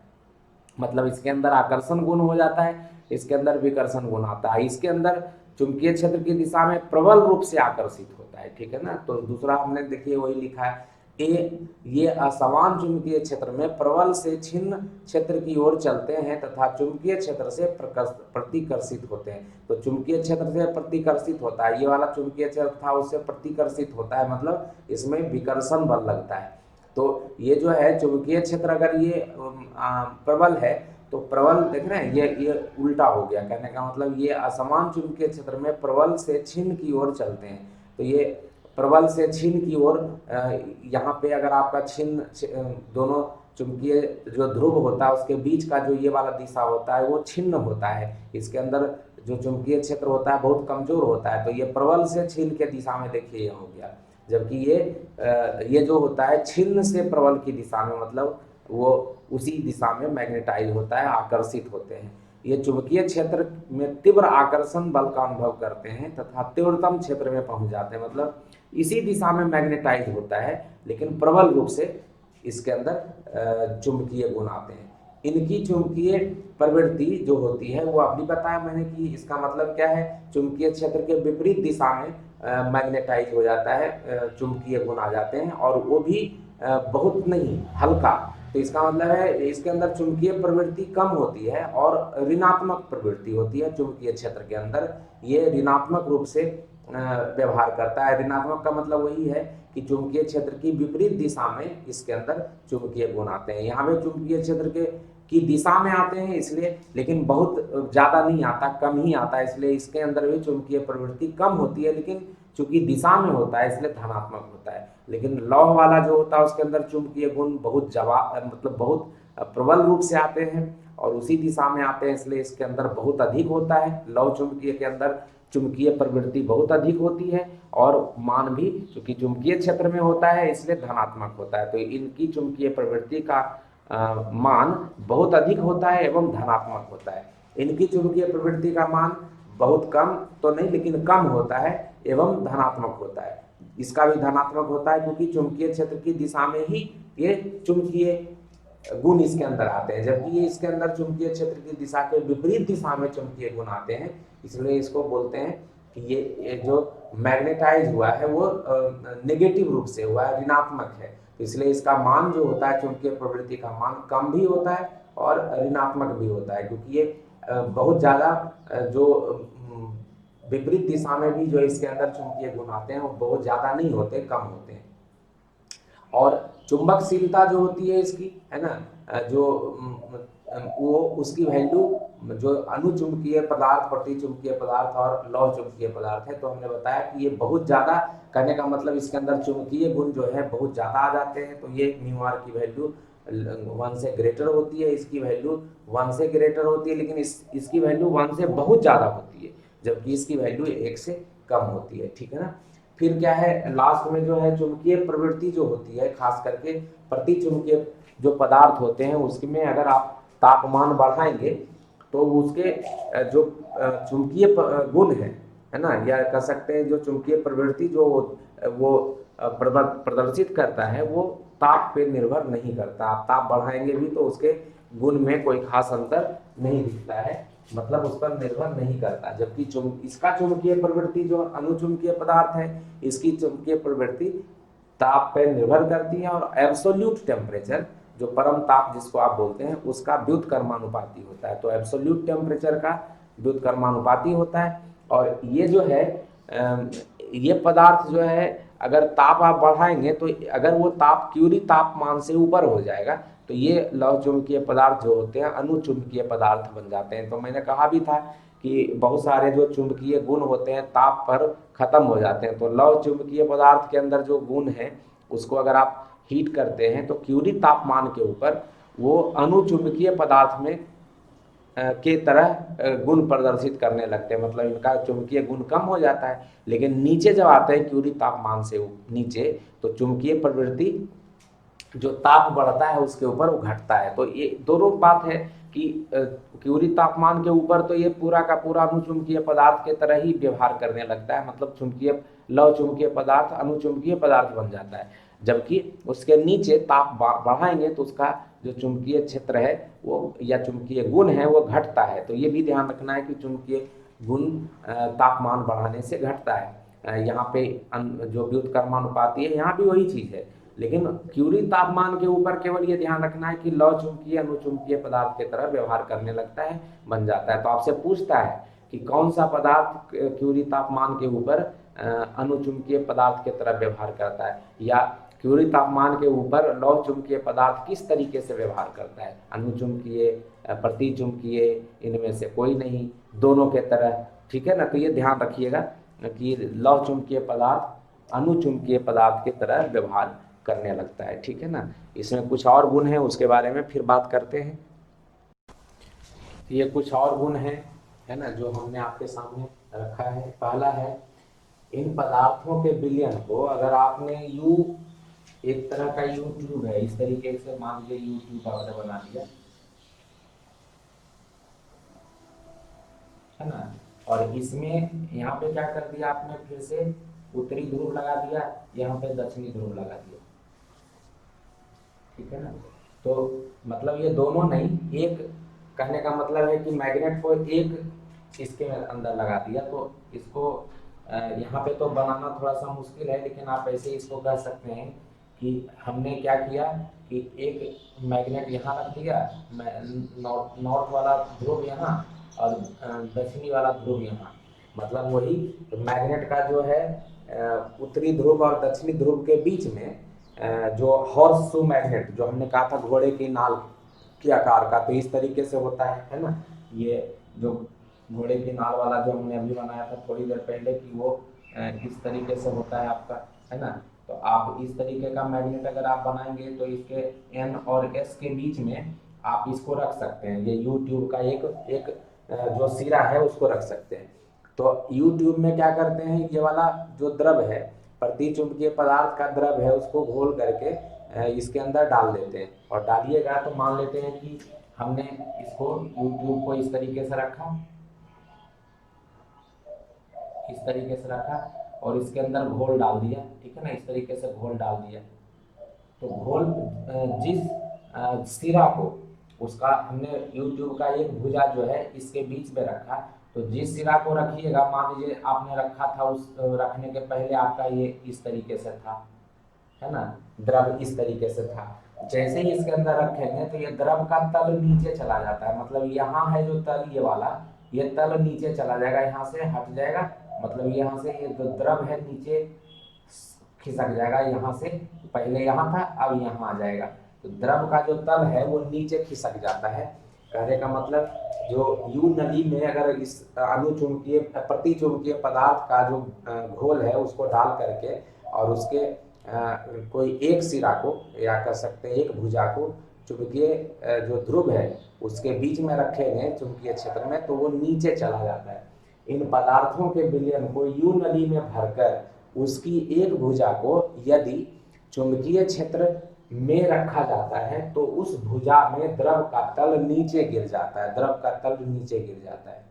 मतलब इसके अंदर आकर्षण गुण हो जाता है, इसके अंदर विकर्षण गुण आता है। इसके अंदर चुंबकीय क्षेत्र की दिशा में प्रबल रूप से आकर्षित होता है, ठीक है ना। तो दूसरा हमने देखिए वही लिखा है, ये असमान चुंबकीय क्षेत्र में प्रबल से छिन्न क्षेत्र की ओर चलते हैं तथा चुंबकीय क्षेत्र से प्रतिकर्षित होते हैं। तो चुंबकीय क्षेत्र से प्रतिकर्षित होता है, ये वाला चुंबकीय क्षेत्र था उससे प्रतिकर्षित होता है, मतलब इसमें विकर्षण बल लगता है। तो ये जो है चुंबकीय क्षेत्र अगर ये प्रबल है तो प्रबल देख रहे हैं, ये उल्टा हो गया। कहने का मतलब ये असमान चुंबकीय क्षेत्र में प्रबल से छिन्न की ओर चलते हैं। तो ये प्रबल से छिन्न की ओर, यहाँ पे अगर आपका छिन्न दोनों चुंबकीय जो ध्रुव होता है उसके बीच का जो ये वाला दिशा होता है वो छिन्न होता है। इसके अंदर जो चुंबकीय क्षेत्र होता है बहुत कमजोर होता है। तो ये प्रबल से छिन्न के दिशा में देखिए ये हो गया, जबकि ये जो होता है छिन्न से प्रबल की दिशा में, मतलब वो उसी दिशा में मैग्नेटाइज होता है, आकर्षित होते हैं। ये चुंबकीय क्षेत्र में तीव्र आकर्षण बल का अनुभव करते हैं तथा तीव्रतम क्षेत्र में पहुंच जाते हैं, मतलब इसी दिशा में मैग्नेटाइज होता है, लेकिन प्रबल रूप से इसके अंदर चुंबकीय गुण आते हैं। इनकी चुंबकीय प्रवृत्ति जो होती है वो अभी बताया मैंने कि इसका मतलब क्या है, चुंबकीय क्षेत्र के विपरीत दिशा में मैग्नेटाइज हो जाता है, चुंबकीय गुण आ जाते हैं, और वो भी बहुत नहीं, हल्का। तो इसका मतलब है इसके अंदर चुंबकीय प्रवृत्ति कम होती है और ऋणात्मक प्रवृत्ति होती है। चुंबकीय क्षेत्र के अंदर ये ऋणात्मक रूप से व्यवहार करता है। ऋणात्मक का मतलब वही है कि चुंबकीय क्षेत्र की विपरीत दिशा में इसके अंदर चुंबकीय गुण आते हैं। यहाँ पे चुंबकीय क्षेत्र की दिशा में आते हैं इसलिए, लेकिन बहुत ज़्यादा नहीं आता, कम ही आता है, इसलिए इसके अंदर भी चुंबकीय प्रवृत्ति कम होती है, लेकिन चूंकि दिशा में होता है इसलिए धनात्मक होता है। लेकिन लौह वाला जो होता है उसके अंदर चुंबकीय गुण बहुत मतलब बहुत प्रबल रूप से आते हैं और उसी दिशा में आते हैं, इसलिए इसके अंदर बहुत अधिक होता है। लौह चुंबकीय के अंदर चुंबकीय प्रवृत्ति बहुत अधिक होती है और मान भी चूंकि चुंबकीय क्षेत्र में होता है इसलिए धनात्मक होता है। तो इनकी चुंबकीय प्रवृत्ति का मान बहुत अधिक होता है एवं धनात्मक होता है। इनकी चुंबकीय प्रवृत्ति का मान बहुत कम तो नहीं, लेकिन कम होता है एवं धनात्मक होता है। इसका भी धनात्मक होता है क्योंकि चुंबकीय क्षेत्र की दिशा में ही ये चुंबकीय गुण इसके अंदर आते हैं, जबकि ये इसके अंदर चुंबकीय क्षेत्र की दिशा के विपरीत दिशा में चुंबकीय गुण आते हैं, इसलिए इसको बोलते हैं कि ये जो मैग्नेटाइज हुआ है वो नेगेटिव रूप से हुआ है, ऋणात्मक है। इसलिए इसका मान जो होता है चुंबकीय प्रवृत्ति का मान कम भी होता है और ऋणात्मक भी होता है, क्योंकि ये बहुत ज़्यादा जो विपरीत दिशा में भी जो इसके अंदर चुंबकीय गुण आते हैं वो बहुत ज़्यादा नहीं होते, कम होते हैं। और चुंबकशीलता जो होती है इसकी, है ना, जो वो उसकी वैल्यू जो अनुचुंबकीय पदार्थ, प्रतिचुंबकीय पदार्थ और लौह चुंबकीय पदार्थ है, तो हमने बताया कि ये बहुत ज़्यादा, कहने का मतलब इसके अंदर चुंबकीय गुण जो है बहुत ज़्यादा आ जाते हैं। तो ये म्यू आर की वैल्यू 1 से ग्रेटर होती है, इसकी वैल्यू 1 से ग्रेटर होती है, लेकिन इसकी वैल्यू 1 से बहुत ज़्यादा होती है, जबकि इसकी वैल्यू 1 से कम होती है, ठीक है ना। फिर क्या है, लास्ट में जो है चुंबकीय प्रवृत्ति जो होती है, खास करके प्रतिचुंबकीय जो पदार्थ होते हैं उसमें अगर आप तापमान बढ़ाएंगे तो उसके जो चुंबकीय गुण है ना, या कह सकते हैं जो चुंबकीय प्रवृत्ति जो वो प्रदर्शित करता है वो ताप पे निर्भर नहीं करता। आप ताप बढ़ाएंगे भी तो उसके गुण में कोई खास अंतर नहीं दिखता है। मतलब उस पर निर्भर नहीं करता। जबकि इसका चुंबकीय प्रवृत्ति जो अनुचुंबकीय पदार्थ है, इसकी चुंबकीय प्रवृत्ति ताप पर निर्भर करती है, और एब्सोल्यूट टेम्परेचर जो परम ताप जिसको आप बोलते हैं उसका व्युत्क्रमानुपाती होता है। तो एब्सोल्यूट टेम्परेचर का व्युत्क्रमानुपाती होता है। और ये जो है ये पदार्थ जो है अगर ताप आप बढ़ाएंगे तो अगर वो ताप क्यूरी तापमान से ऊपर हो जाएगा तो ये लौह चुंबकीय पदार्थ जो होते हैं अनुचुंबकीय पदार्थ बन जाते हैं। तो मैंने कहा भी था कि बहुत सारे जो चुंबकीय गुण होते हैं ताप पर खत्म हो जाते हैं। तो लौह चुंबकीय पदार्थ के अंदर जो गुण है उसको अगर आप हीट करते हैं तो क्यूरी तापमान के ऊपर वो अनुचुंबकीय पदार्थ में के तरह गुण प्रदर्शित करने लगते हैं। मतलब इनका चुंबकीय गुण कम हो जाता है। लेकिन नीचे जब आते हैं क्यूरी तापमान से नीचे तो चुंबकीय प्रवृत्ति जो ताप बढ़ता है उसके ऊपर वो घटता है। तो ये दोनों बात है कि क्यूरी तापमान के ऊपर तो ये पूरा का पूरा अनुचुंबकीय पदार्थ के तरह ही व्यवहार करने लगता है। मतलब चुंबकीय लव चुंबकीय पदार्थ अनुचुंबकीय पदार्थ बन जाता है। जबकि उसके नीचे ताप बढ़ाएंगे तो उसका जो चुंबकीय क्षेत्र है वो या चुंबकीय गुण है वो घटता है। तो ये भी ध्यान रखना है कि चुंबकीय गुण तापमान बढ़ाने से घटता है। यहाँ पे जो व्युत्क्रमानुपाती है यहाँ भी वही चीज़ है। लेकिन क्यूरी तापमान के ऊपर केवल ये ध्यान रखना है कि लौ चुंबकीय अनुचुंबकीय पदार्थ की तरह व्यवहार करने लगता है, बन जाता है। तो आपसे पूछता है कि कौन सा पदार्थ क्यूरी तापमान के ऊपर अनुचुंबकीय पदार्थ की तरह व्यवहार करता है, या क्यूरी तापमान के ऊपर लौह चुंबकीय पदार्थ किस तरीके से व्यवहार करता है, अनुचुंबकीय प्रतिचुंबकीय, इनमें से कोई नहीं, दोनों के तरह। ठीक है ना। तो ये ध्यान रखिएगा कि लौह चुंबकीय पदार्थ अनुचुंबकीय पदार्थ की तरह व्यवहार करने लगता है। ठीक है ना। इसमें कुछ और गुण है उसके बारे में फिर बात करते हैं। ये कुछ और गुण है ना, जो हमने आपके सामने रखा है। पहला है इन पदार्थों के विलयन को अगर आपने एक तरह का यू ट्यूब है, इस तरीके से मान लीजिए यू ट्यूब आपने बना दिया है ना, और इसमें यहाँ पे क्या कर दिया आपने, फिर से उत्तरी ध्रुव लगा दिया, यहाँ पे दक्षिणी ध्रुव लगा दिया। ठीक है ना। तो मतलब ये दोनों नहीं, एक कहने का मतलब है कि मैग्नेट को एक इसके अंदर लगा दिया। तो इसको यहाँ पे तो बनाना थोड़ा सा मुश्किल है, लेकिन आप ऐसे इसको कह सकते हैं कि हमने क्या किया कि एक मैग्नेट यहाँ रख दिया, नॉर्थ वाला ध्रुव यहाँ और दक्षिणी वाला ध्रुव यहाँ। मतलब वही मैग्नेट का जो है उत्तरी ध्रुव और दक्षिणी ध्रुव के बीच में जो हॉर्स शू मैग्नेट जो हमने कहा था घोड़े की नाल के आकार का, तो इस तरीके से होता है ना। ये जो घोड़े की नाल वाला जो हमने अभी बनाया था थोड़ी देर पहले कि वो इस तरीके से होता है आपका, है ना। तो आप इस तरीके का मैग्नेट अगर आप बनाएंगे तो इसके एन और एस के बीच में आप इसको रख सकते हैं। ये यू ट्यूब का एक जो सिरा है उसको रख सकते हैं। तो यू ट्यूब में क्या करते हैं, ये वाला जो द्रव है प्रतिचुंबकीय पदार्थ का द्रव है उसको घोल करके इसके अंदर डाल देते हैं। और डालिएगा तो मान लेते हैं कि हमने इसको यू ट्यूब को इस तरीके से रखा, इस तरीके से रखा और इसके अंदर घोल डाल दिया। ठीक है ना, इस तरीके से घोल डाल दिया। तो घोल जिस सिरा को उसका हमने यू ट्यूब का एक भुजा जो है इसके बीच में रखा, तो जिस सिरा को रखिएगा, मान लीजिए आपने रखा था, उस रखने के पहले आपका ये इस तरीके से था, है ना, द्रव इस तरीके से था। जैसे ही इसके अंदर रखेंगे तो ये द्रव का तल नीचे चला जाता है। मतलब यहाँ है जो तल ये वाला, ये तल नीचे चला जाएगा, यहाँ से हट जाएगा। मतलब यहाँ से ये जो द्रव है नीचे खिसक जाएगा, यहाँ से पहले यहाँ था अब यहाँ आ जाएगा। तो द्रव का जो तल है वो नीचे खिसक जाता है। कहने का मतलब जो यू नली में अगर इस अनुचुंबकीय प्रतिचुंबकीय पदार्थ का जो घोल है उसको डाल करके और उसके कोई एक सिरा को या कह सकते हैं एक भुजा को चुंबकीय जो ध्रुव है उसके बीच में रखेंगे चुंबकीय क्षेत्र में, तो वो नीचे चला जाता है। इन पदार्थों के विलयन को यू नली में भरकर उसकी एक भुजा को यदि चुंबकीय क्षेत्र में रखा जाता है तो उस भुजा में द्रव का तल नीचे गिर जाता है, द्रव का तल नीचे गिर जाता है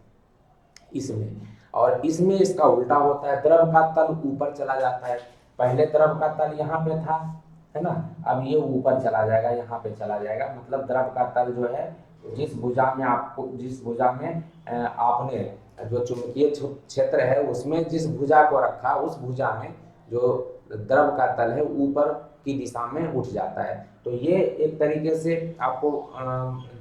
इसमें। और इसमें इसका उल्टा होता है, द्रव का तल ऊपर चला जाता है। पहले द्रव का तल यहाँ पे था, है ना, अब ये ऊपर चला जाएगा, यहाँ पे चला जाएगा। मतलब द्रव का तल जो है जिस भुजा में आपने जो चुंबकीय क्षेत्र है उसमें जिस भुजा को रखा, उस भुजा में जो द्रव का तल है ऊपर की दिशा में उठ जाता है। तो ये एक तरीके से आपको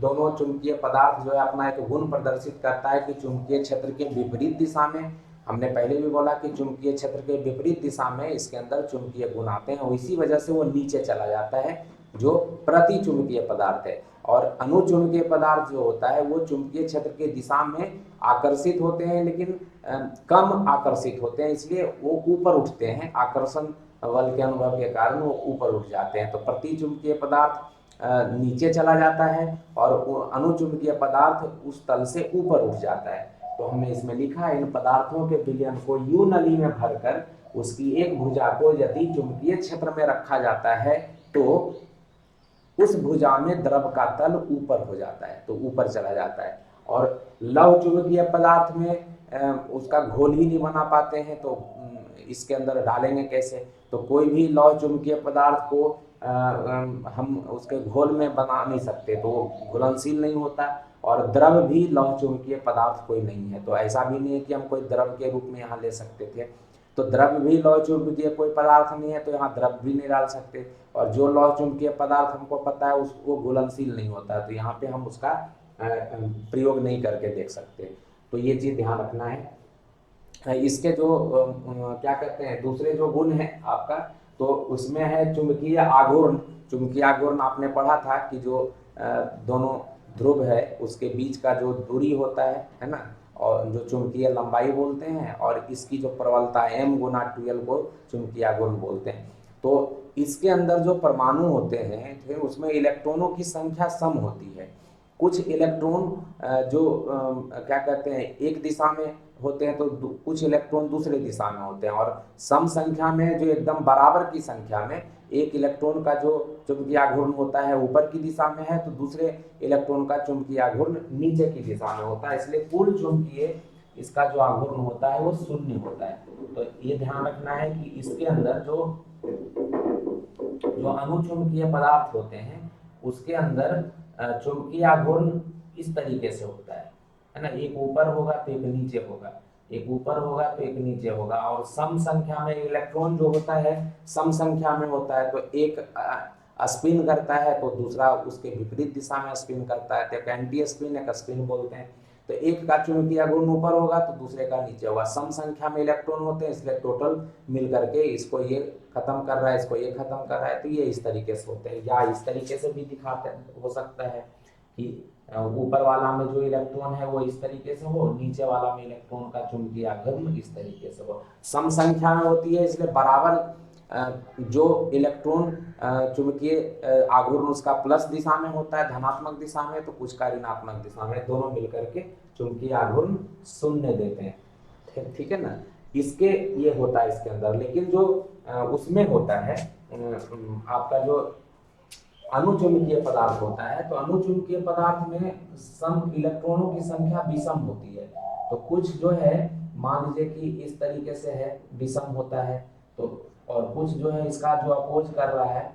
दोनों चुंबकीय पदार्थ जो है अपना एक गुण प्रदर्शित करता है कि चुंबकीय क्षेत्र के विपरीत दिशा में, हमने पहले भी बोला कि चुंबकीय क्षेत्र के विपरीत दिशा में इसके अंदर चुंबकीय गुण आते हैं और इसी वजह से वो नीचे चला जाता है जो प्रति चुंबकीय पदार्थ है। और अनुचुंबकीय पदार्थ जो होता है वो चुंबकीय क्षेत्र के दिशा में आकर्षित होते हैं लेकिन कम आकर्षित होते हैं, इसलिए वो ऊपर उठते हैं, आकर्षण बल के अनुभव के कारण वो ऊपर उठ जाते हैं। तो प्रति चुंबकीय पदार्थ नीचे चला जाता है और अनुचुंबकीय पदार्थ उस तल से ऊपर उठ जाता है। तो हमने इसमें लिखा है इन पदार्थों के विलयन को यू नली में भरकर उसकी एक भुजा को यदि चुंबकीय क्षेत्र में रखा जाता है तो उस भुजा में द्रव का तल ऊपर हो जाता है, तो ऊपर चला जाता है। और लौह चुंबकीय पदार्थ में उसका घोल ही नहीं बना पाते हैं, तो इसके अंदर डालेंगे कैसे? तो कोई भी लौह चुंबकीय पदार्थ को हम उसके घोल में बना नहीं सकते, तो वो घुलनशील नहीं होता। और द्रव भी लौह चुंबकीय पदार्थ कोई नहीं है, तो ऐसा भी नहीं है कि हम कोई द्रव के रूप में यहाँ ले सकते थे। तो द्रव भी लौह चुंबकीय कोई पदार्थ नहीं है, तो यहाँ द्रव भी नहीं डाल सकते। और जो लौह चुंबकीय पदार्थ हमको पता है उसको घुलनशील नहीं होता है, तो यहाँ पे हम उसका प्रयोग नहीं करके देख सकते। तो ये चीज़ ध्यान रखना है। इसके जो क्या कहते हैं दूसरे जो गुण है आपका, तो उसमें है चुंबकीय आघूर्ण। चुंबकीय आघूर्ण आपने पढ़ा था कि जो दोनों ध्रुव है उसके बीच का जो दूरी होता है ना, और जो चुंबकीय लंबाई बोलते हैं, और इसकी जो प्रबलता m गुना 12 को चुंबकीय आघूर्ण बोलते हैं। तो इसके अंदर जो परमाणु होते हैं फिर उसमें इलेक्ट्रॉनों की संख्या सम होती है। कुछ इलेक्ट्रॉन जो क्या कहते हैं एक दिशा में होते हैं, तो कुछ इलेक्ट्रॉन दूसरे दिशा में होते हैं। और सम संख्या में जो एकदम बराबर की संख्या में एक इलेक्ट्रॉन का जो चुंबकीय आघूर्ण होता है ऊपर की दिशा में है, तो दूसरे इलेक्ट्रॉन का चुंबकीय आघूर्ण नीचे की दिशा में होता है। इसलिए कुल चुंबकीय इसका जो आघूर्ण होता है वो शून्य होता है। तो ये ध्यान रखना है कि इसके अंदर जो अनुचुंबकीय पदार्थ होते हैं उसके अंदर चुंबकीय आघूर्ण इस तरीके से होता है ना, एक ऊपर होगा तो एक नीचे होगा, एक ऊपर होगा तो एक नीचे होगा। और सम संख्या में इलेक्ट्रॉन जो होता है सम संख्या में होता है, तो एक स्पिन करता है तो दूसरा उसके विपरीत दिशा में स्पिन करता है, तो एक एंटी स्पिन एक स्पिन बोलते हैं। तो एक का चुंबकीय आघूर्ण ऊपर होगा तो दूसरे का नीचे होगा। सम संख्या में इलेक्ट्रॉन होते हैं इसलिए टोटल मिल करके इसको ये खत्म कर रहा है, इसको ये खत्म कर रहा है, तो ये इस तरीके से होते हैं। या इस तरीके से भी दिखाते हो सकता है कि ऊपर वाला में जो इलेक्ट्रॉन है वो इस तरीके से हो, नीचे वाला में इलेक्ट्रॉन का चुंबकीय आघूर्ण इस तरीके से हो। सम संख्या में होती है इसलिए बराबर जो इलेक्ट्रॉन चुंबकीय आघूर्ण उसका प्लस दिशा में होता है, धनात्मक दिशा में, तो कुछ का ऋणात्मक दिशा में, दोनों मिलकर के चुंबकीय आघूर्ण शून्य देते हैं। ठीक है ना, इसके ये होता है इसके अंदर। लेकिन जो उसमें होता है आपका जो अनुचुंबकीय पदार्थ होता है, तो अनुचुंबकीय पदार्थ में सम इलेक्ट्रॉनों की संख्या विषम होती है। तो कुछ जो है मान लीजिए कि इस तरीके से है, विषम होता है, तो और कुछ जो है इसका जो अपोज कर रहा है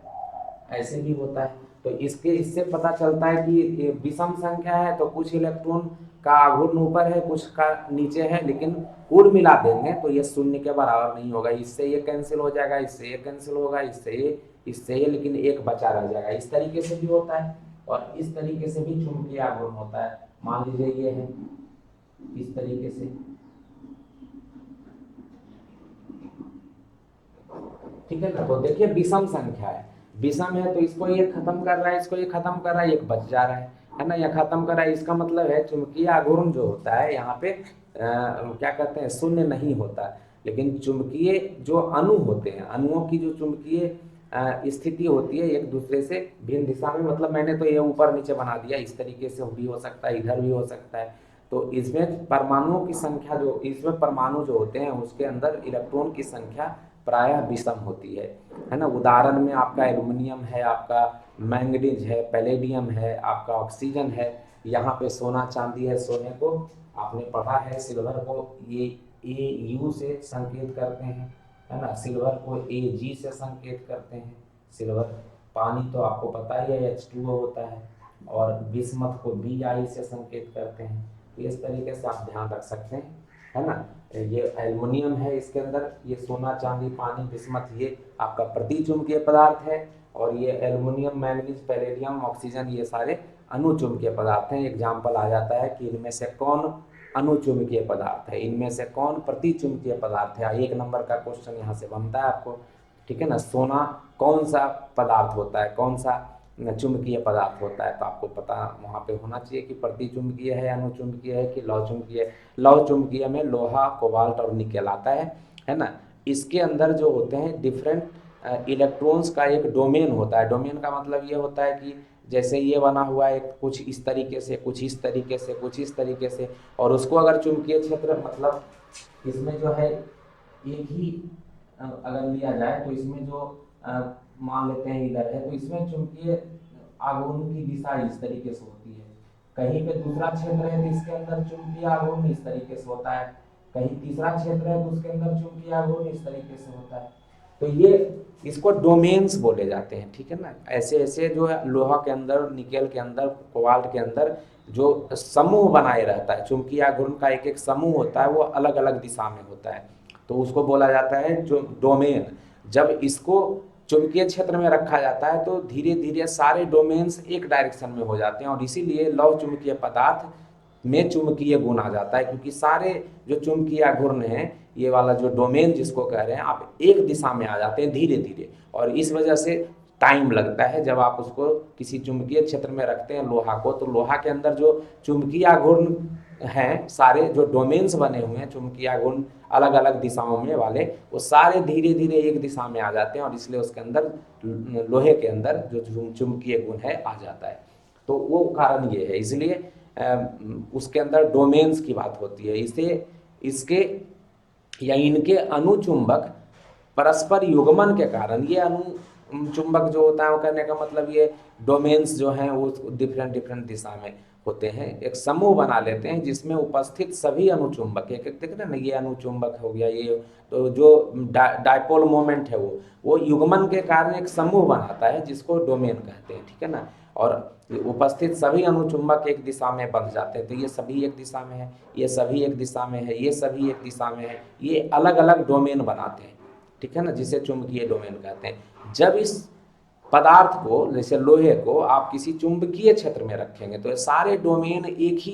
ऐसे भी होता है। तो इससे पता चलता है कि विषम संख्या है तो कुछ इलेक्ट्रॉन का आघूर्ण ऊपर है कुछ का नीचे है, लेकिन कुल मिला देंगे तो ये शून्य के बराबर नहीं होगा। इससे ये कैंसिल हो जाएगा, इससे ये कैंसिल होगा, इससे ये, लेकिन एक बचा रह जाएगा। इस तरीके से भी होता है और इस तरीके से भी चुंबकीय आघूर्ण होता है। मान लीजिए ये है इस तरीके से, ठीक है ना। तो देखिए विषम संख्या है, विषम है तो इसको ये खत्म कर रहा है, इसको ये खत्म कर रहा है, एक बच जा रहा है ना, यह खत्म कर रहा है। इसका मतलब है चुंबकीय आघूर्ण जो होता है यहाँ पे क्या कहते हैं शून्य नहीं होता। लेकिन चुंबकीय जो अणु होते हैं, अणुओं की जो चुंबकीय स्थिति होती है एक दूसरे से भिन्न दिशा में, मतलब मैंने तो ये ऊपर नीचे बना दिया, इस तरीके से भी हो सकता है, इधर भी हो सकता है। तो इसमें परमाणुओं की संख्या जो इसमें परमाणु जो होते हैं उसके अंदर इलेक्ट्रॉन की संख्या प्रायः विषम होती है ना। उदाहरण में आपका एल्युमिनियम है, आपका मैंगनीज है, पैलेडियम है, आपका ऑक्सीजन है। यहाँ पे सोना चांदी है, सोने को आपने पढ़ा है, सिल्वर को ये AU से संकेत करते हैं, है ना, सिल्वर को AG से संकेत करते हैं। सिल्वर, पानी तो आपको पता ही है H2O होता है और बिस्मथ को Bi से संकेत करते हैं। तो इस तरीके से आप ध्यान रख सकते हैं, है ना। ये एल्युमिनियम है, इसके अंदर ये सोना चांदी पानी बिस्मथ ये आपका प्रतिचुंबकीय पदार्थ है, और ये एल्युमिनियम मैंगनीज पैलेडियम ऑक्सीजन ये सारे अनुचुंबकीय पदार्थ हैं। एग्जाम्पल आ जाता है कि इनमें से कौन अनुचुंबकीय पदार्थ है, इनमें से कौन प्रतिचुंबकीय पदार्थ है। 1 नंबर का क्वेश्चन यहाँ से बनता है आपको, ठीक है ना। सोना कौन सा पदार्थ होता है, कौन सा चुंबकीय पदार्थ होता है, तो आपको पता वहाँ पे होना चाहिए कि प्रतिचुंबकीय है, अनुचुंबकीय है कि लौह चुंबकीय है। लौह चुंबकीय में लोहा, कोबाल्ट और निकेल आता है ना। इसके अंदर जो होते हैं डिफरेंट इलेक्ट्रॉन्स का एक डोमेन होता है। डोमेन का मतलब ये होता है कि जैसे ये बना हुआ है कुछ इस तरीके से, कुछ इस तरीके से, कुछ इस तरीके से, और उसको अगर चुंबकीय क्षेत्र मतलब इसमें जो है एक ही अगर लिया जाए तो इसमें जो मान लेते हैं इधर है, तो इसमें चुंबकीय आघूर्ण की दिशा इस तरीके से होती है। कहीं पे दूसरा क्षेत्र है तो इसके अंदर चुंबकीय आघूर्ण इस तरीके से होता है, कहीं तीसरा क्षेत्र है तो उसके अंदर चुंबकीय आघूर्ण इस तरीके से होता है। तो ये इसको डोमेन्स बोले जाते हैं, ठीक है ना। ऐसे ऐसे जो है लोहा के अंदर, निकेल के अंदर, कोबाल्ट के अंदर जो समूह बनाए रहता है, चुंबकीय आघूर्ण का एक एक समूह होता है, वो अलग अलग दिशा में होता है, तो उसको बोला जाता है जो डोमेन। जब इसको चुंबकीय क्षेत्र में रखा जाता है तो धीरे धीरे सारे डोमेन्स एक डायरेक्शन में हो जाते हैं, और इसीलिए लौह चुंबकीय पदार्थ में चुंबकीय गुण आ जाता है, क्योंकि सारे जो चुंबकीय आघूर्ण हैं, ये वाला जो डोमेन जिसको कह रहे हैं, आप एक दिशा में आ जाते हैं धीरे धीरे, और इस वजह से टाइम लगता है। जब आप उसको किसी चुंबकीय क्षेत्र में रखते हैं लोहा को, तो लोहा के अंदर जो चुंबकीय आघूर्ण हैं, सारे जो डोमेन्स बने हुए हैं चुंबकीय आघूर्ण अलग अलग दिशाओं में वाले, वो सारे धीरे धीरे एक दिशा में आ जाते हैं, और इसलिए उसके अंदर लोहे के अंदर जो चुंबकीय गुण है आ जाता है। तो वो कारण ये है, इसलिए उसके अंदर डोमेन्स की बात होती है। इसे इसके या इनके अनुचुंबक परस्पर युग्मन के कारण ये अनुचुंबक जो होता है, वो कहने का मतलब ये डोमेन्स जो हैं वो डिफरेंट डिफरेंट दिशा में होते हैं, एक समूह बना लेते हैं जिसमें उपस्थित सभी अनुचुंबक, एक एक देख रहे हैं ना, ये अनुचुंबक हो गया, ये तो जो डाइपोल मोमेंट है वो युग्मन के कारण एक समूह बनाता है जिसको डोमेन कहते हैं, ठीक है ना। और उपस्थित सभी अनुचुंबक एक दिशा में बंध जाते हैं, तो ये सभी एक दिशा में है, ये सभी एक दिशा में है, ये सभी एक दिशा में है, ये अलग अलग डोमेन बनाते हैं, ठीक है ना, जिसे चुंबकीय डोमेन कहते हैं। जब इस पदार्थ को, जैसे लोहे को, आप किसी चुंबकीय क्षेत्र में रखेंगे तो सारे डोमेन एक ही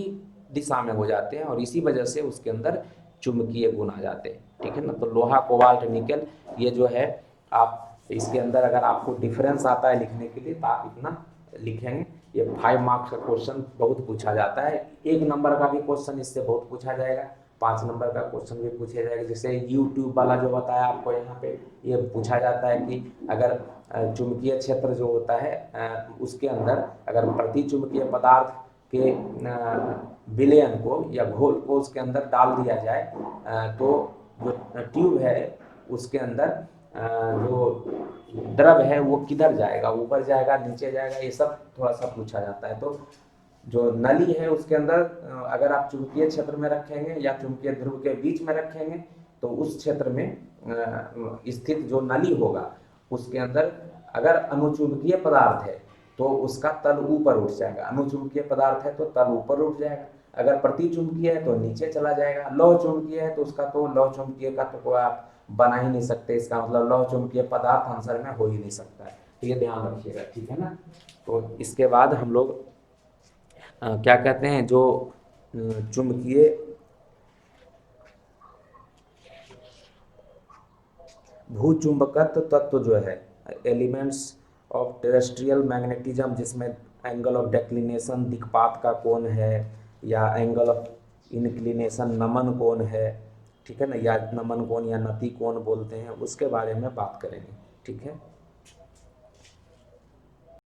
दिशा में हो जाते हैं, और इसी वजह से उसके अंदर चुंबकीय गुण आ जाते हैं, ठीक है ना। तो लोहा, कोबाल्ट, निकेल, ये जो है आप इसके अंदर अगर आपको डिफरेंस आता है लिखने के लिए तो आप इतना लिखेंगे। ये 5 मार्क्स का क्वेश्चन बहुत पूछा जाता है। 1 नंबर का भी क्वेश्चन इससे बहुत पूछा जाएगा, 5 नंबर का क्वेश्चन भी पूछा जाएगा। जैसे यूट्यूब वाला जो बताया आपको, यहाँ पे ये पूछा जाता है कि अगर चुंबकीय क्षेत्र जो होता है उसके अंदर अगर प्रति चुंबकीय पदार्थ के विलयन को या घोल को उसके अंदर डाल दिया जाए, तो जो ट्यूब है उसके अंदर जो द्रव है वो किधर जाएगा, ऊपर जाएगा, नीचे जाएगा, ये सब थोड़ा सा पूछा जाता है। तो जो नली है उसके अंदर अगर आप चुंबकीय क्षेत्र में रखेंगे या चुंबकीय ध्रुव के बीच में रखेंगे, तो उस क्षेत्र में स्थित जो नली होगा उसके अंदर अगर अनुचुंबकीय पदार्थ है तो उसका तल ऊपर उठ जाएगा, अनुचुंबकीय पदार्थ है तो तल ऊपर उठ जाएगा, अगर प्रतिचुंबकीय है तो नीचे चला जाएगा, लौह चुंबकीय है तो उसका तो लौह चुंबकीय का तो कोई आप बना ही नहीं सकते, इसका मतलब लौह चुंबकीय पदार्थ आंसर में हो ही नहीं सकता है, तो ये ध्यान रखिएगा, ठीक है ना। तो इसके बाद हम लोग क्या कहते हैं, जो चुंबकीय भूचुंबकत्व तत्व जो है, एलिमेंट्स ऑफ टेरेस्ट्रियल मैग्नेटिज्म, जिसमें एंगल ऑफ डेक्लिनेशन दिक्पात का कोण है, या एंगल ऑफ इंक्लिनेशन नमन कोण है, ठीक है ना, या नमन कोण या नति कोण बोलते हैं, उसके बारे में बात करेंगे, ठीक है।